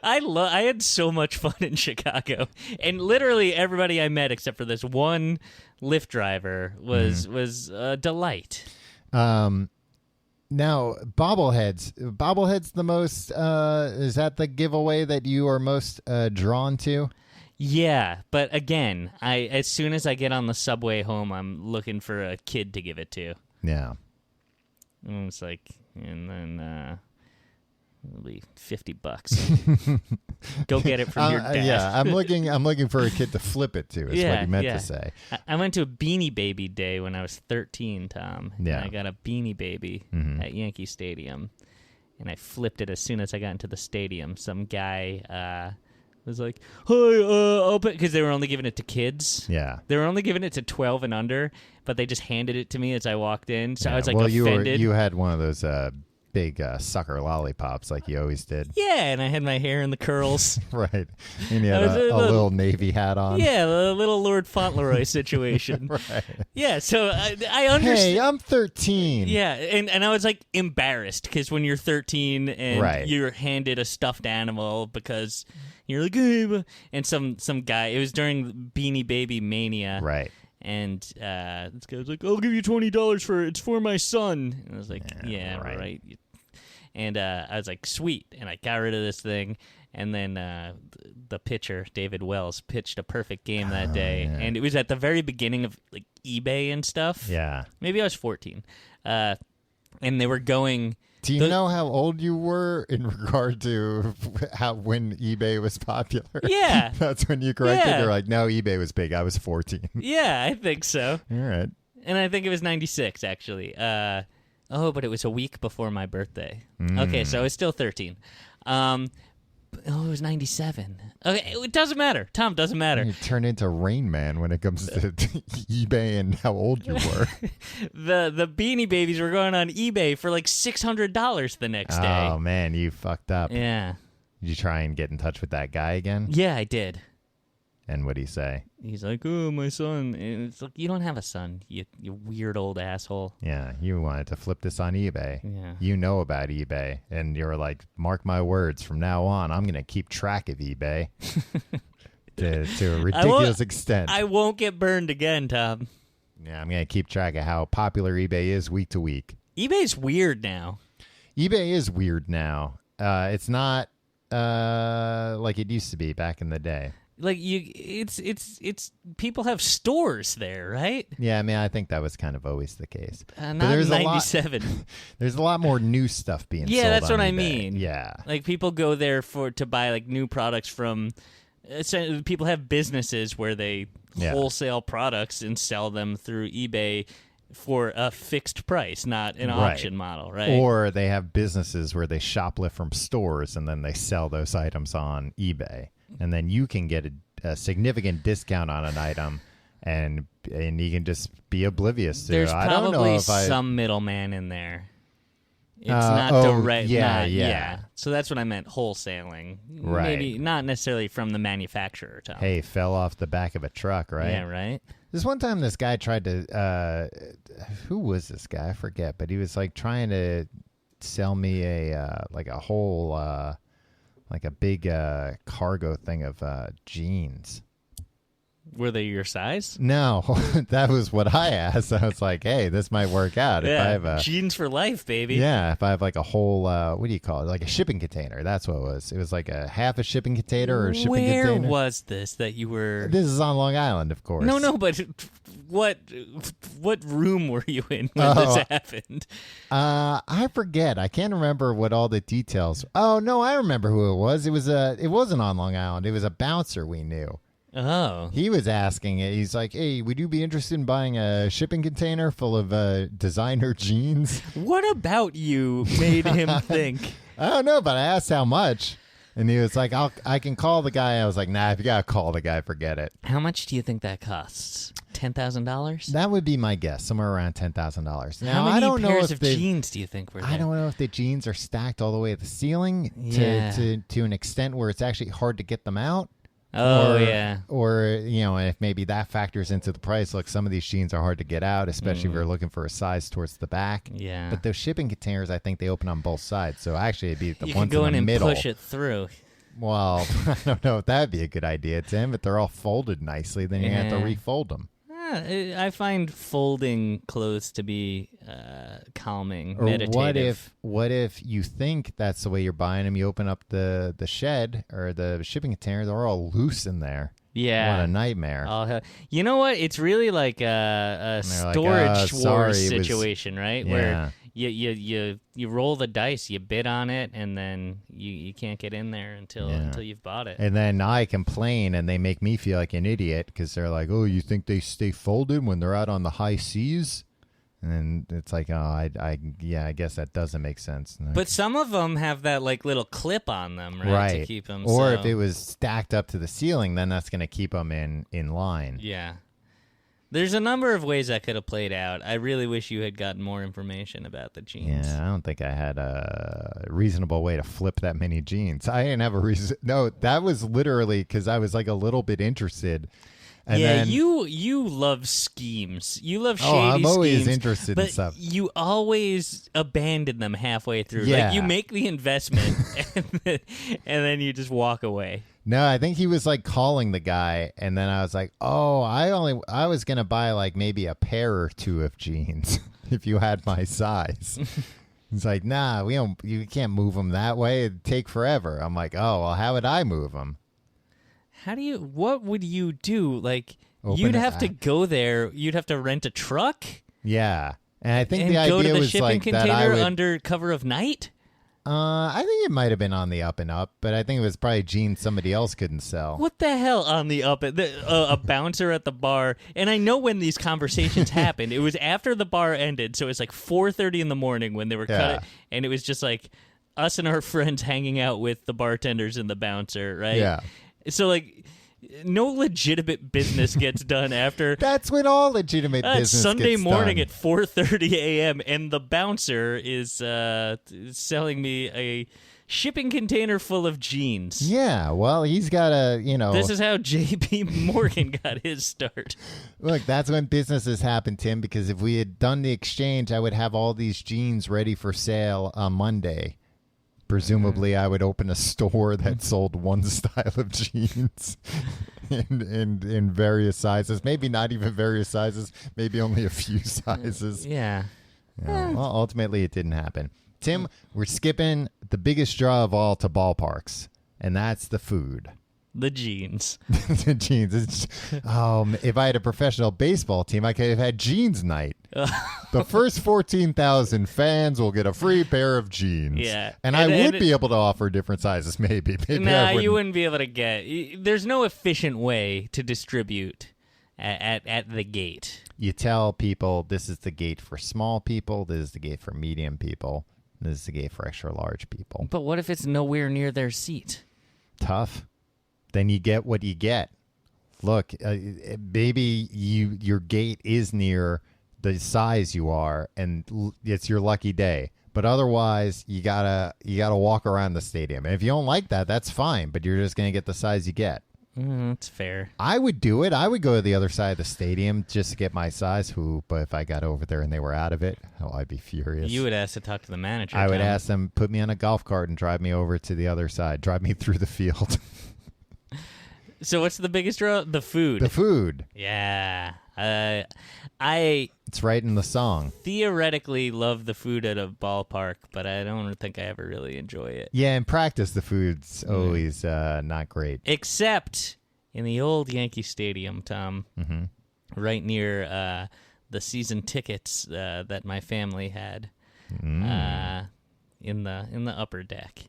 I had so much fun in Chicago, and literally everybody I met, except for this one Lyft driver, was a delight. Now, bobbleheads the most. Is that the giveaway that you are most drawn to? Yeah, but again, as soon as I get on the subway home, I'm looking for a kid to give it to. Yeah, and it's like, and then. It'll be $50. Go get it from your dad. Yeah, I'm looking for a kid to flip it to. Is what you meant to say. I went to a Beanie Baby day when I was 13, Tom. Yeah, and I got a Beanie Baby at Yankee Stadium, and I flipped it as soon as I got into the stadium. Some guy was like, "Hi, open," because they were only giving it to kids. Yeah, they were only giving it to 12 and under, but they just handed it to me as I walked in. So I was like, offended. You had one of those. Big sucker lollipops like you always did. Yeah, and I had my hair in the curls. Right. And you had a little navy hat on. Yeah, a little Lord Fauntleroy situation. Right. Yeah, so I understand. Hey, I'm 13. Yeah, and I was like embarrassed because when you're 13 and you're handed a stuffed animal because you're like, hey, and some guy, it was during Beanie Baby Mania. Right. And this guy was like, I'll give you $20 for it. It's for my son. And I was like, yeah, right. And I was like, sweet. And I got rid of this thing. And then the pitcher, David Wells, pitched a perfect game that day. Yeah. And it was at the very beginning of like eBay and stuff. Yeah. Maybe I was 14. And they were going... Do you know how old you were in regard to when eBay was popular? Yeah. That's when you corrected. You're like, no, eBay was big. I was 14. Yeah, I think so. All right. And I think it was 96, actually. But it was a week before my birthday. Okay, so I was still 13. It was 97. Okay, it doesn't matter. Tom, doesn't matter. You turn into Rain Man when it comes to eBay and how old you were. The Beanie Babies were going on eBay for like $600 the next day. Oh, man, you fucked up. Yeah. Did you try and get in touch with that guy again? Yeah, I did. And what'd he say? He's like, oh, my son. And it's like, you don't have a son, you weird old asshole. Yeah, you wanted to flip this on eBay. Yeah. You know about eBay. And you're like, mark my words, from now on, I'm going to keep track of eBay to a ridiculous extent. I won't get burned again, Tom. Yeah, I'm going to keep track of how popular eBay is week to week. eBay's weird now. eBay is weird now. It's not like it used to be back in the day. Like it's people have stores there, right? Yeah, I mean, I think that was kind of always the case. Not in 97. There's a lot more new stuff being sold. Yeah, that's on what I eBay. mean. Yeah. Like people go there to buy like new products from. People have businesses where they wholesale products and sell them through eBay for a fixed price, not an auction model, right? Or they have businesses where they shoplift from stores and then they sell those items on eBay. And then you can get a significant discount on an item, and you can just be oblivious to There's it. probably I don't know if some middleman in there. It's not direct. Yeah. So that's what I meant, wholesaling. Right. Maybe not necessarily from the manufacturer, Tom. Hey, fell off the back of a truck, right? Yeah, right. This one time this guy tried to, who was this guy? I forget, but he was like trying to sell me a whole, like a big cargo thing of jeans. Were they your size? No, that was what I asked. I was like, hey, this might work out. Yeah, if I have jeans for life, baby. Yeah, if I have like a whole, what do you call it? Like a shipping container. That's what it was. It was like a half a shipping container or a shipping container. Where was this that you were? This is on Long Island, of course. No, but what room were you in when this happened? I forget. I can't remember what all the details. Oh, no, I remember who it was. It wasn't on Long Island. It was a bouncer we knew. Oh. He was asking it. He's like, hey, would you be interested in buying a shipping container full of designer jeans? What about you made him think? I don't know, but I asked how much. And he was like, I can call the guy. I was like, nah, if you got to call the guy, forget it. How much do you think that costs? $10,000? That would be my guess, somewhere around $10,000. Now, How many I don't pairs know if of jeans do you think were there? I don't know if the jeans are stacked all the way at the ceiling to an extent where it's actually hard to get them out. Oh, Or, if maybe that factors into the price. Look, some of these jeans are hard to get out, especially if you're looking for a size towards the back. Yeah. But those shipping containers, I think they open on both sides. So actually, it'd be the you ones can go in the and middle. Push it through. Well, I don't know if that'd be a good idea, Tim. If they're all folded nicely, then you have to refold them. I find folding clothes to be calming, Or meditative. what if you think that's the way you're buying them? You open up the shed or the shipping container; they're all loose in there. Yeah, what a nightmare! You know what? It's really like a storage wars situation, right? Yeah. Where you roll the dice, you bid on it, and then you can't get in there until you've bought it. And then I complain, and they make me feel like an idiot because they're like, "Oh, you think they stay folded when they're out on the high seas?" And it's like, oh, I guess that doesn't make sense. But some of them have that like little clip on them, right? To keep them. Or if it was stacked up to the ceiling, then that's going to keep them in line. Yeah. There's a number of ways that could have played out. I really wish you had gotten more information about the jeans. Yeah, I don't think I had a reasonable way to flip that many jeans. I didn't have a reason. No, that was literally because I was like a little bit interested. And then, you love schemes. You love shady schemes. I'm always interested in but stuff. You always abandon them halfway through. Yeah. Like you make the investment and then you just walk away. No, I think he was like calling the guy, and then I was like, "Oh, I was gonna buy like maybe a pair or two of jeans if you had my size." He's like, "Nah, you can't move them that way. It'd take forever." I'm like, "Oh, well, how would I move them?" What would you do? Like, you'd have to go there. You'd have to rent a truck. Yeah, and I think and the idea go to the was shipping like container that I would, under cover of night. I think it might have been on the up and up, but I think it was probably jeans somebody else couldn't sell. What the hell on the up? A bouncer at the bar, and I know when these conversations happened. It was after the bar ended, so it was like 4:30 in the morning when they were cut, and it was just like us and our friends hanging out with the bartenders and the bouncer, right? Yeah. So like, no legitimate business gets done after. That's when all legitimate business it's Sunday gets morning done. at 4:30 a.m. and the bouncer is selling me a shipping container full of jeans. Yeah, well, he's got This is how J.P. Morgan got his start. Look, that's when businesses happen, Tim, because if we had done the exchange, I would have all these jeans ready for sale on Monday. Presumably, I would open a store that sold one style of jeans in various sizes. Maybe not even various sizes. Maybe only a few sizes. Yeah. Well, ultimately, it didn't happen. Tim, we're skipping the biggest draw of all to ballparks, and that's the food. The jeans. The jeans. If I had a professional baseball team, I could have had jeans night. The first 14,000 fans will get a free pair of jeans. Yeah. And I would be able to offer different sizes, maybe. Nah, you wouldn't be able to get. There's no efficient way to distribute at the gate. You tell people this is the gate for small people, this is the gate for medium people, this is the gate for extra large people. But what if it's nowhere near their seat? Tough. Then you get what you get. Look, maybe your gate is near the size you are, and it's your lucky day. But otherwise, you gotta walk around the stadium. And if you don't like that, that's fine. But you're just gonna get the size you get. That's fair. I would do it. I would go to the other side of the stadium just to get my size. But if I got over there and they were out of it, I'd be furious. You would ask to talk to the manager. I would ask them, put me on a golf cart and drive me over to the other side. Drive me through the field. So what's the biggest draw? The food. The food. Yeah. It's right in the song. Theoretically love the food at a ballpark, but I don't think I ever really enjoy it. Yeah, in practice, the food's always not great. Except in the old Yankee Stadium, Tom, right near the season tickets that my family had in the upper deck.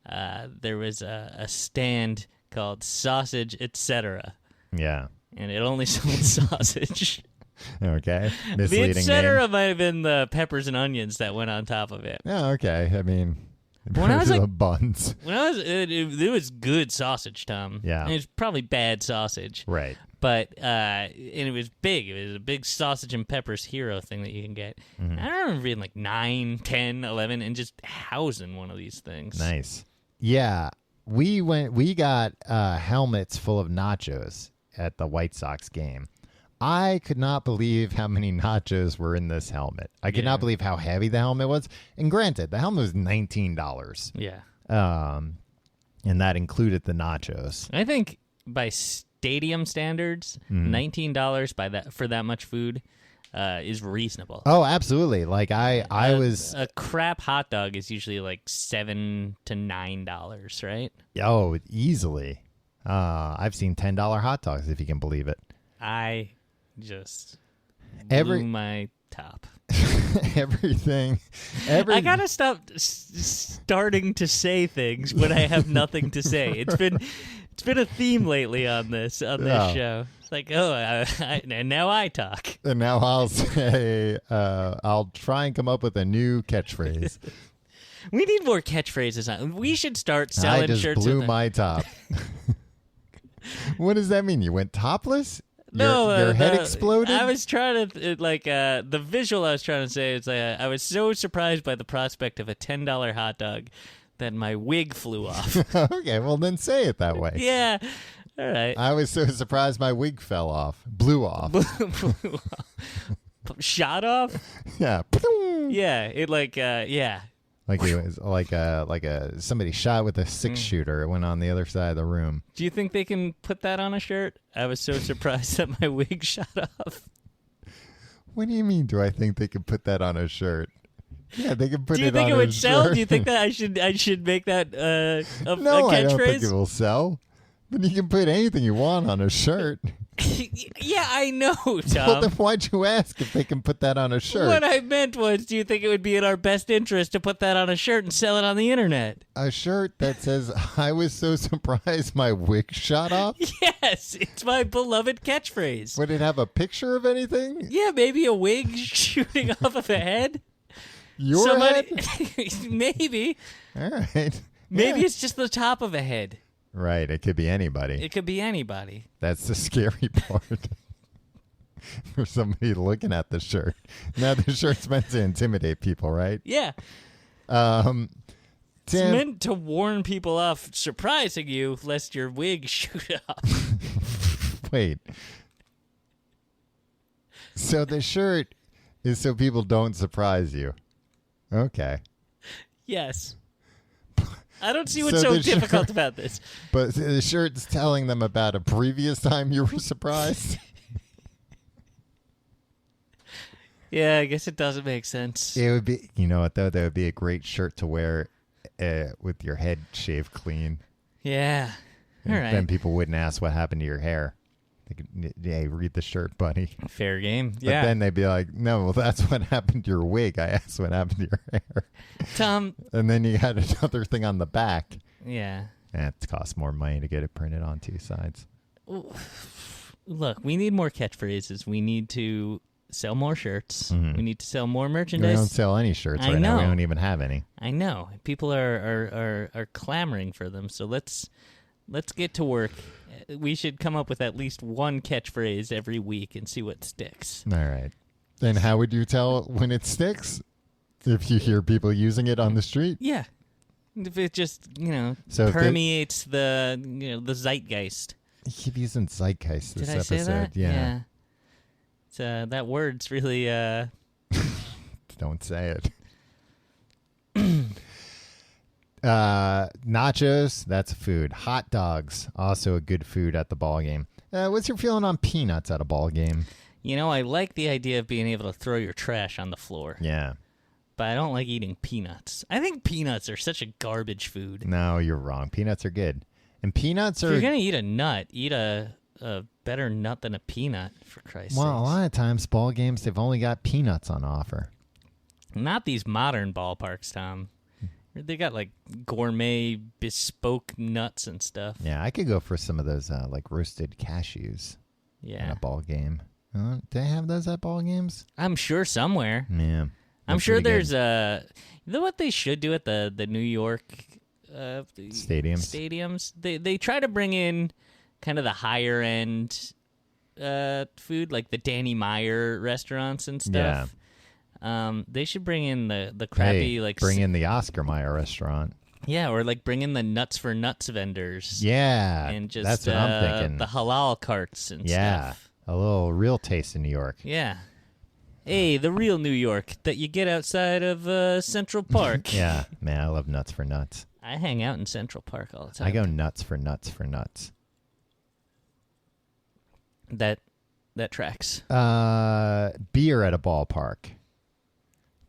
There was a stand called Sausage Etc. Yeah. And it only sold sausage. Okay. Misleading The etc. name. might have been the peppers and onions that went on top of it. Oh, okay. I mean, when I was the buns. When I was, it was good sausage, Tom. Yeah. And it was probably bad sausage. Right. But and it was big. It was a big sausage and peppers hero thing that you can get. Mm-hmm. I remember being like 9, 10, 11, and just housing one of these things. Nice. Yeah. We got helmets full of nachos at the White Sox game. I could not believe how many nachos were in this helmet. I could not believe how heavy the helmet was. And granted, the helmet was $19. Yeah. And that included the nachos. I think by stadium standards, $19 for that much food is reasonable. Oh, absolutely. Like I was a crap hot dog is usually like $7 to $9, right? Oh, easily. I've seen $10 hot dogs, if you can believe it. I just blew my top. Everything. I gotta stop starting to say things when I have nothing to say. It's been a theme lately on this show. It's like, and now I talk. And now I'll say, I'll try and come up with a new catchphrase. We need more catchphrases. We should start selling I just shirts. Blew my top. What does that mean? You went topless? No, your head exploded? I was trying to the visual I was trying to say is I was so surprised by the prospect of a $10 hot dog that my wig flew off. Okay, well then say it that way. Yeah. All right. I was so surprised my wig blew off. Shot off? Yeah. Yeah, it yeah. Like it was like somebody shot with a 6-shooter. It went on the other side of the room. Do you think they can put that on a shirt? I was so surprised that my wig shot off. What do you mean? Do I think they could put that on a shirt? Yeah, they can put it on a shirt. Do you think it would sell? Do you think that I should make that a catchphrase? I don't think it will sell. But you can put anything you want on a shirt. Yeah, I know, Tom. Well, then why'd you ask if they can put that on a shirt? What I meant was, do you think it would be in our best interest to put that on a shirt and sell it on the internet? A shirt that says, I was so surprised my wig shot off? Yes, it's my beloved catchphrase. Would it have a picture of anything? Yeah, maybe a wig shooting off of a head. Your head? Maybe. All right. Maybe it's just the top of a head. Right, it could be anybody. It could be anybody. That's the scary part. For somebody looking at the shirt. Now, the shirt's meant to intimidate people, right? Yeah. Tim, it's meant to warn people off surprising you, lest your wig shoot off. Wait. So the shirt is so people don't surprise you. Okay. Yes. I don't see what's so difficult about this. But the shirt's telling them about a previous time you were surprised. Yeah, I guess it doesn't make sense. It would be, you know what, though? That would be a great shirt to wear with your head shaved clean. Yeah. All right. Then people wouldn't ask what happened to your hair. They could, hey, read the shirt, buddy. Fair game. But Yeah. then they'd be like, no, well, that's what happened to your wig. I asked what happened to your hair. Tom. And then you had another thing on the back. Yeah. It costs more money to get it printed on two sides. Look, we need more catchphrases. We need to sell more shirts. Mm-hmm. We need to sell more We merchandise. don't sell any shirts I right now. We know. don't even have any. I know. People are clamoring for them. So let's get to work. We should come up with at least one catchphrase every week and see what sticks. All right. And how would you tell when it sticks? If you hear people using it on the street? Yeah. If it just, So if it- permeates the zeitgeist. You keep using zeitgeist this Did I episode. say that? Yeah. It's, that word's really... Don't say it. Nachos, that's food. Hot dogs, also a good food at the ball game. What's your feeling on peanuts at a ball game? I like the idea of being able to throw your trash on the floor. Yeah. But I don't like eating peanuts. I think peanuts are such a garbage food. No, you're wrong. Peanuts are good. And peanuts If are... you're going to eat a nut, eat a better nut than a peanut, for Christ's Well, a sakes. lot of times ball games, they've only got peanuts on offer. Not these modern ballparks, Tom. They got like gourmet, bespoke nuts and stuff. Yeah, I could go for some of those like roasted cashews in Yeah. a ball game. Do they have those at ball games? I'm sure somewhere. Yeah. I'm They're sure pretty there's good. you know what they should do at the New York Stadiums. They try to bring in kind of the higher end food, like the Danny Meyer restaurants and stuff. They should bring in the crappy bring in the Oscar Mayer restaurant. Yeah, or like bring in the nuts for nuts vendors. Yeah, And just that's what I'm thinking. the halal carts and stuff. A little real taste in New York. Yeah. Hey, the real New York that you get outside of Central Park. Yeah, man, I love nuts for nuts. I hang out in Central Park all the time. I go nuts for nuts for nuts. That tracks. Beer at a ballpark.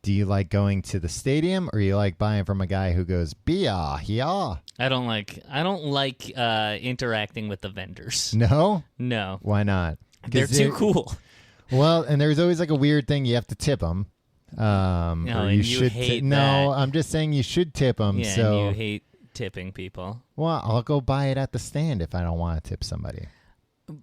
Do you like going to the stadium, or you like buying from a guy who goes beer? Yeah. I don't like interacting with the vendors. No. No. Why not? They're too cool. Well, and there's always like a weird thing you have to tip them. Or and you you should. hate No, that. I'm just saying you should tip them. Yeah, so, and you hate tipping people. well, I'll go buy it at the stand if I don't want to tip somebody.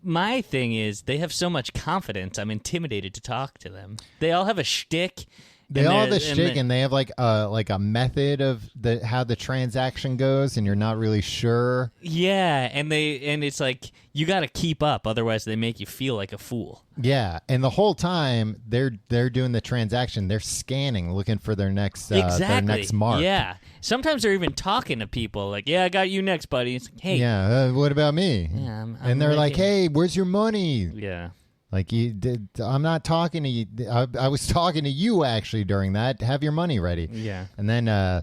My thing is they have so much confidence, I'm intimidated to talk to them. They all have a shtick. They all have a shtick, and they have like a method of how the transaction goes, and you're not really sure. Yeah, and it's like you got to keep up, otherwise they make you feel like a fool. Yeah, and the whole time they're doing the transaction, they're scanning, looking for their next their next mark. Yeah, sometimes they're even talking to people like, "Yeah, I got you next, buddy." It's like, "Hey, Yeah, what about me? yeah, I'm And they're right like, here." "Hey, where's your money?" Yeah, Like you did. I'm not talking to you. I was talking to you actually during that. Have your money ready. yeah. And then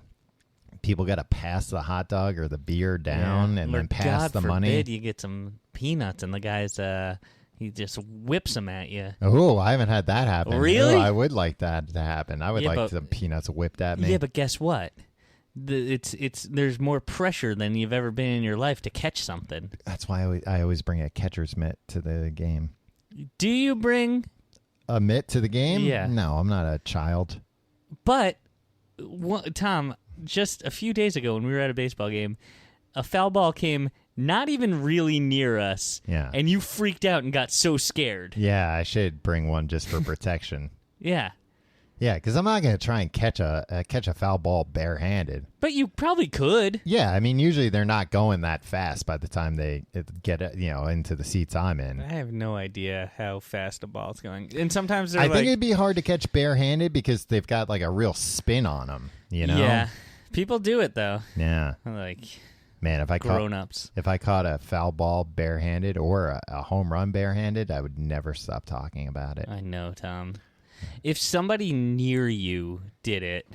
people got to pass the hot dog or the beer down, and Or then pass God the money. forbid you get some peanuts and the guy's he just whips them at you. Oh, I haven't had that happen. Really? Oh, I would like that to happen. I would Yeah, like but- some peanuts whipped at me. Yeah, but guess what? It's there's more pressure than you've ever been in your life to catch something. That's why I always bring a catcher's mitt to the game. Do you bring? A mitt to the game? Yeah. No, I'm not a child. But Tom, just a few days ago when we were at a baseball game, a foul ball came not even really near us. Yeah. And you freaked out and got so scared. Yeah, I should bring one just for protection. Yeah. Yeah, because I'm not going to try and catch a foul ball barehanded. But you probably could. Yeah, I mean, usually they're not going that fast by the time they get into the seats I'm in. I have no idea how fast a ball's going. And sometimes they're I like... think it'd be hard to catch barehanded because they've got like a real spin on them, you know? Yeah. People do it, though. Yeah. Like Man, if I grown-ups. caught a foul ball barehanded or a home run barehanded, I would never stop talking about it. I know, Tom. If somebody near you did it,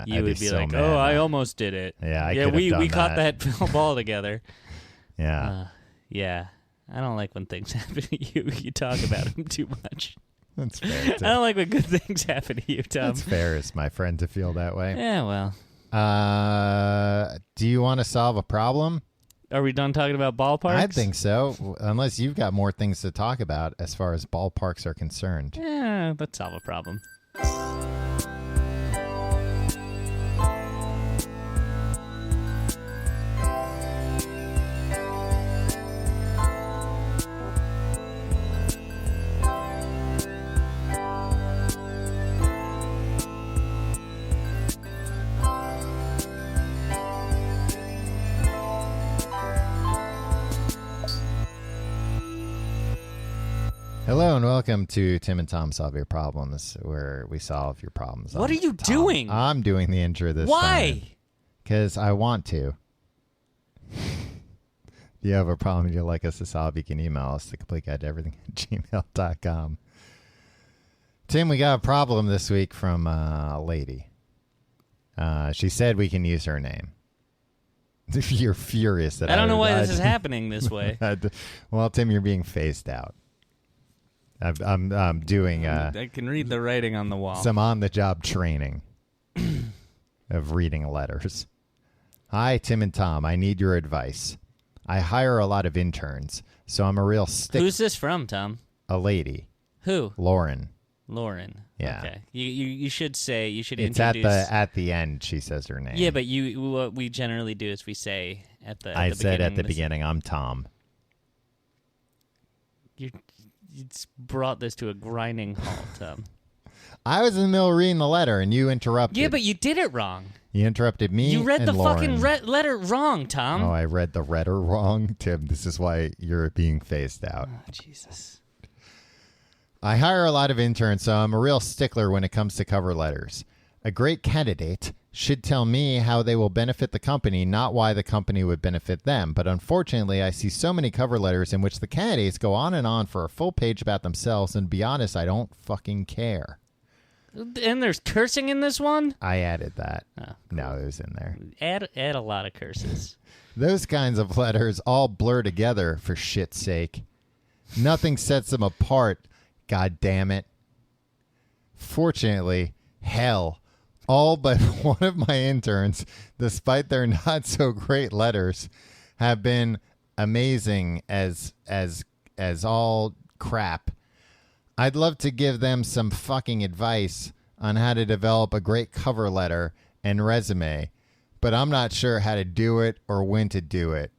you I'd would be so like, mad. "Oh, I almost did it." Yeah, I yeah. could have We done caught that. that foul ball together. Yeah, Yeah. I don't like when things happen to you. You talk about them too much. that's fair. I don't like when good things happen to you, Tom. That's fair, as my friend, to feel that way. Yeah, well, Do you want to solve a problem? Are we done talking about ballparks? I think so, unless you've got more things to talk about as far as ballparks are concerned. Yeah, let's solve a problem. Hello and welcome to Tim and Tom Solve Your Problems, where we solve your problems. What are you doing? I'm doing the intro this time. Why? Because I want to. If you have a problem you'd like us to solve, you can email us, thecompleteguideeverything@gmail.com. Tim, we got a problem this week from a lady. She said we can use her name. You're furious that I don't know why this is happening this way. Well, Tim, you're being phased out. I'm doing I can read the writing on the wall. some on-the-job training of reading letters. Hi, Tim and Tom. I need your advice. I hire a lot of interns, so I'm a real stick. Who's this from, Tom? A lady. Who? Lauren. Lauren. Yeah. Okay. You should say, you should It's introduce. at the end she says her name. Yeah, but what we generally do is we say at the I the said beginning. at the beginning, I'm Tom. You brought this to a grinding halt, Tom. I was in the middle of reading the letter, and you interrupted. Yeah, but you did it wrong. You interrupted me. You read and the Lauren. fucking letter wrong, Tom. Oh, I read the letter wrong, Tim. This is why you're being phased out. Oh, Jesus. I hire a lot of interns, so I'm a real stickler when it comes to cover letters. A great candidate should tell me how they will benefit the company, not why the company would benefit them. But unfortunately, I see so many cover letters in which the candidates go on and on for a full page about themselves, and to be honest, I don't fucking care. And there's cursing in this one? I added that. Oh, cool. No, it was in there. Add a lot of curses. Those kinds of letters all blur together, for shit's sake. Nothing sets them apart, god damn it. Fortunately, hell, all but one of my interns, despite their not so great letters, have been amazing as all crap. I'd love to give them some fucking advice on how to develop a great cover letter and resume, but I'm not sure how to do it or when to do it.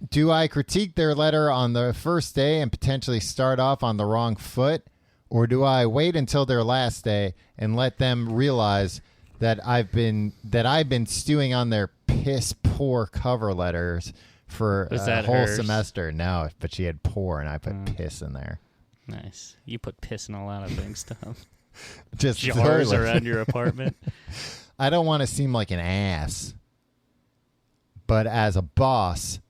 Do I critique their letter on the first day and potentially start off on the wrong foot? Or do I wait until their last day and let them realize that I've been stewing on their piss poor cover letters for a whole semester? No, but she had poor and I put piss in there. Nice. You put piss in a lot of things, Tom. Just jars around your apartment. I don't want to seem like an ass, but as a boss,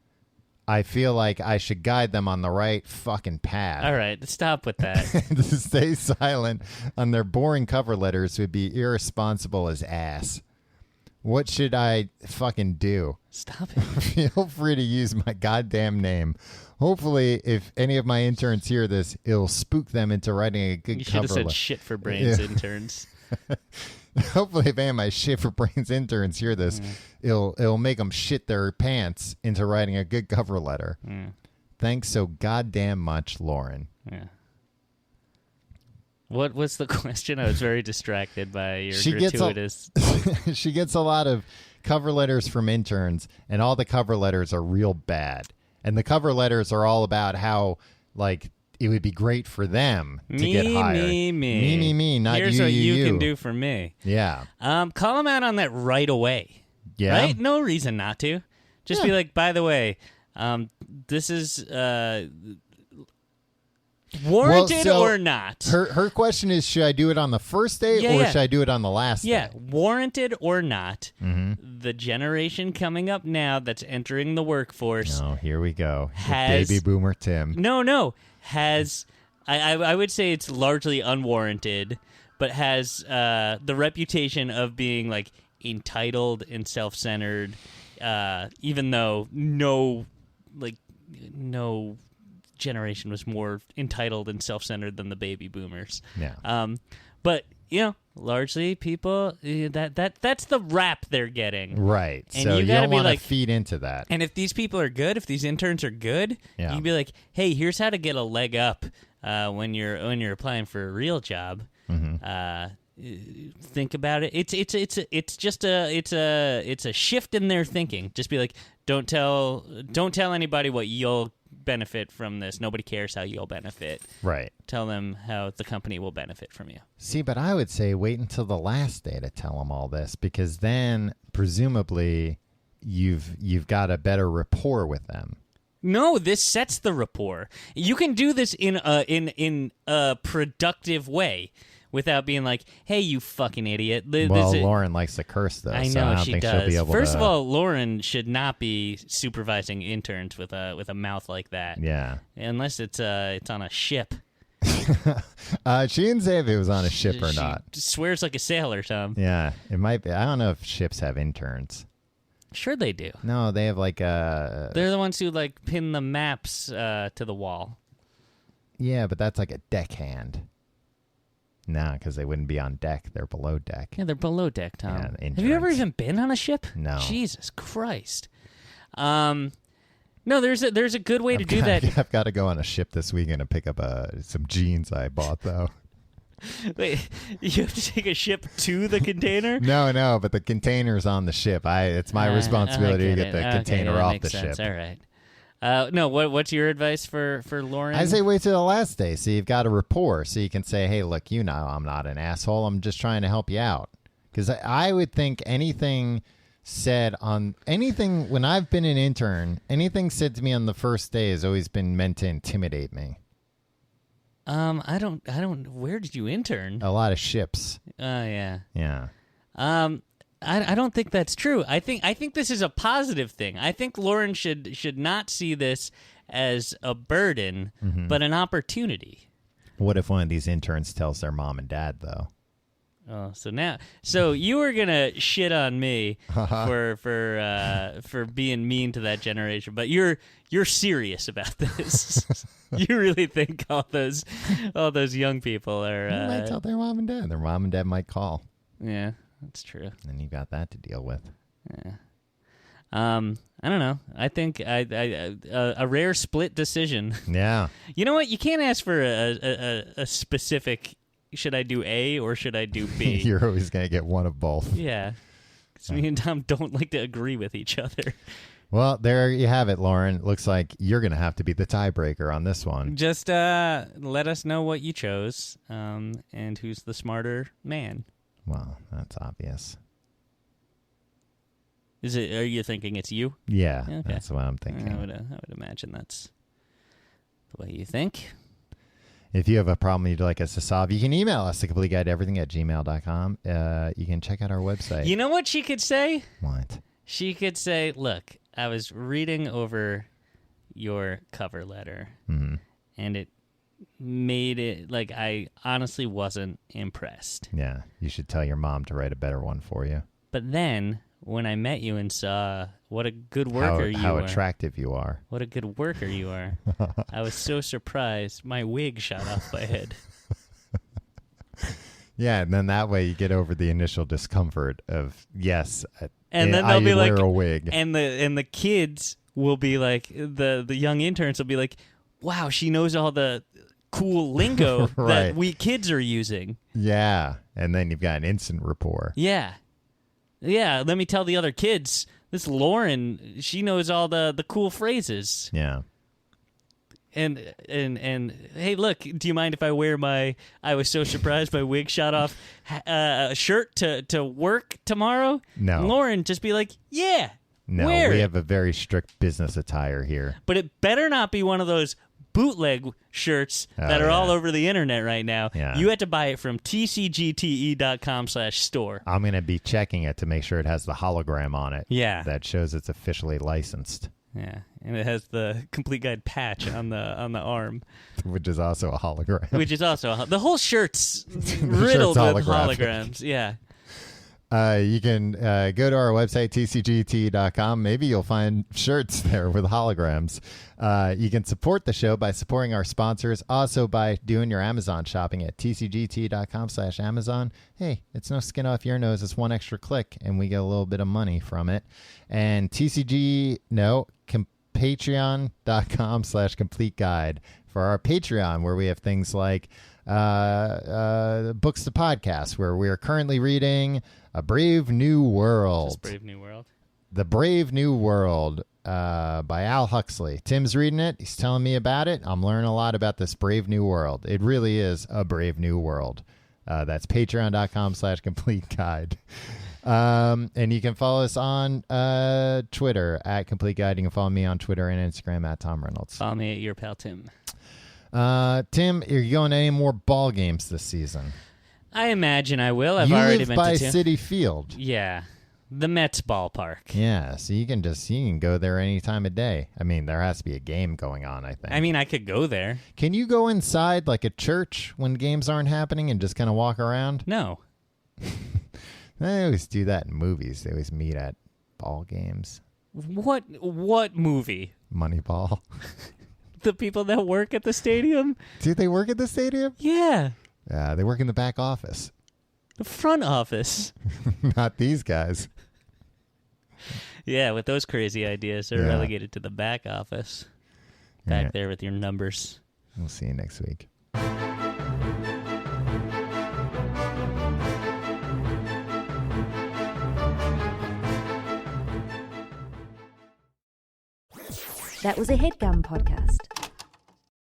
I feel like I should guide them on the right fucking path. All right, stop with that. To stay silent on their boring cover letters would be irresponsible as ass. What should I fucking do? Stop it. Feel free to use my goddamn name. Hopefully, if any of my interns hear this, it'll spook them into writing a good cover letter. You should have said shit for brains interns. Hopefully, if any of my shit for brains interns hear this, it'll make them shit their pants into writing a good cover letter. Thanks so goddamn much, Lauren. Yeah. What's the question? I was very distracted by your gratuitous. She gets a lot of cover letters from interns, and all the cover letters are real bad. And the cover letters are all about how, like, it would be great for them to get hired. Me, not Here's you, what you you can do for me. Yeah. Call them out on that right away. Yeah. Right? No reason not to. Just be like, by the way, this is warranted or not. Her question is, should I do it on the first day or should I do it on the last day? Yeah, warranted or not. The generation coming up now that's entering the workforce. Oh, here we go. Baby boomer Tim. No. I would say it's largely unwarranted, but has the reputation of being like entitled and self-centered, even though no generation was more entitled and self-centered than the baby boomers. Yeah. But largely people that's the rap they're getting. Right. And so you you gotta don't be want to like, feed into that. and if these people are good, if these interns are good, Yeah. you can be like, hey, here's how to get a leg up when you're applying for a real job. Think about it. It's just a shift in their thinking. Just be like, don't tell anybody what you'll benefit from this. Nobody cares how you'll benefit. Right. Tell them how the company will benefit from you. See, but I would say wait until the last day to tell them all this, because then presumably you've got a better rapport with them. No, this sets the rapport. You can do this in a productive way without being like, "Hey, you fucking idiot." Lauren likes to curse, though. I know, so I don't she think does. she'll be able First to... of all, Lauren should not be supervising interns with a mouth like that. Yeah. Unless it's on a ship. She didn't say if it was on a ship or She not. swears like a sailor, Tom. Yeah, it might be. I don't know if ships have interns. Sure they do. No, they have like a... They're the ones who like pin the maps to the wall. Yeah, but that's like a deckhand. Nah, because they wouldn't be on deck. They're below deck. Yeah, they're below deck, Tom. Yeah, have you ever interns. even been on a ship? No. Jesus Christ. No, there's a good way to do that. I've got to go on a ship this weekend to pick up some jeans I bought, though. Wait, you have to take a ship to the container? No, but the container's on the ship. It's my responsibility to get the container that off makes the sense. ship. All right. No, what's your advice for Lauren? I say wait till the last day, so you've got a rapport, so you can say, hey, look, I'm not an asshole. I'm just trying to help you out. Because I would think anything said on anything, when I've been an intern, anything said to me on the first day has always been meant to intimidate me. I don't, where did you intern? A lot of ships. Yeah. Yeah. I don't think that's true. I think this is a positive thing. I think Lauren should not see this as a burden, but an opportunity. What if one of these interns tells their mom and dad, though? Oh, so you were gonna shit on me for being mean to that generation, but you're serious about this. You really think all those young people are? They might tell their mom and dad. Their mom and dad might call. Yeah, that's true. And you got that to deal with. Yeah. I don't know. I think a rare split decision. Yeah. You know what? You can't ask for a specific. Should I do A or should I do B? You're always gonna get one of both. Yeah. Because me and Tom don't like to agree with each other. Well, there you have it, Lauren. Looks like you're going to have to be the tiebreaker on this one. Just let us know what you chose and who's the smarter man. Well, that's obvious. Are you thinking it's you? Yeah, Okay. that's what I'm thinking. I would imagine that's the way you think. If you have a problem you'd like us to solve, you can email us at completeguideeverything@gmail.com. You can check out our website. You know what she could say? What? She could say, look, I was reading over your cover letter, and it made it like I honestly wasn't impressed. Yeah, you should tell your mom to write a better one for you. But then when I met you and saw what a good worker you are. How attractive you are. What a good worker you are. I was so surprised. My wig shot off my head. Yeah, and then that way you get over the initial discomfort of, yes, and then they'll be wear like, a wig. And the kids will be like, the young interns will be like, wow, she knows all the cool lingo Right. that we kids are using. Yeah, and then you've got an instant rapport. Yeah. Yeah, let me tell the other kids, this Lauren, she knows all the cool phrases. Yeah. And hey, look, do you mind if I wear I was so surprised my wig shot off shirt to work tomorrow? No. Lauren just be like, yeah. No, wear we it. have a very strict business attire here. But it better not be one of those bootleg shirts that are all over the internet right now. Yeah. You had to buy it from tcgte.com/store. I'm going to be checking it to make sure it has the hologram on it. Yeah. That shows it's officially licensed. Yeah, and it has the complete guide patch on the arm, Which is also a hologram. which is also the whole shirt's riddled with holographic. holograms. Yeah. You can go to our website, tcgt.com. Maybe you'll find shirts there with holograms. You can support the show by supporting our sponsors, also by doing your Amazon shopping at tcgt.com/Amazon. Hey, it's no skin off your nose. It's one extra click, and we get a little bit of money from it. And patreon.com/complete guide for our Patreon, where we have things like books to podcast, where we are currently reading A Brave New World. Just Brave New World. The Brave New World by Al Huxley. Tim's reading it. He's telling me about it. I'm learning a lot about this Brave New World. It really is a brave new world. That's patreon.com/complete guide. And you can follow us on Twitter at Complete Guide. You can follow me on Twitter and Instagram at Tom Reynolds. Follow me at your pal Tim. Tim, are you going to any more ball games this season? I imagine I will. I've you already live been by to two. City Field. Yeah, the Mets ballpark. Yeah, so you can go there any time of day. I mean, there has to be a game going on, I think. I mean, I could go there. Can you go inside like a church when games aren't happening and just kind of walk around? No. They always do that in movies. They always meet at ball games. What movie? Moneyball. The people that work at the stadium? Do they work at the stadium? Yeah. They work in the back office. The front office. Not these guys. Yeah, with those crazy ideas, they're relegated to the back office. Back there with your numbers. We'll see you next week. That was a HeadGum podcast.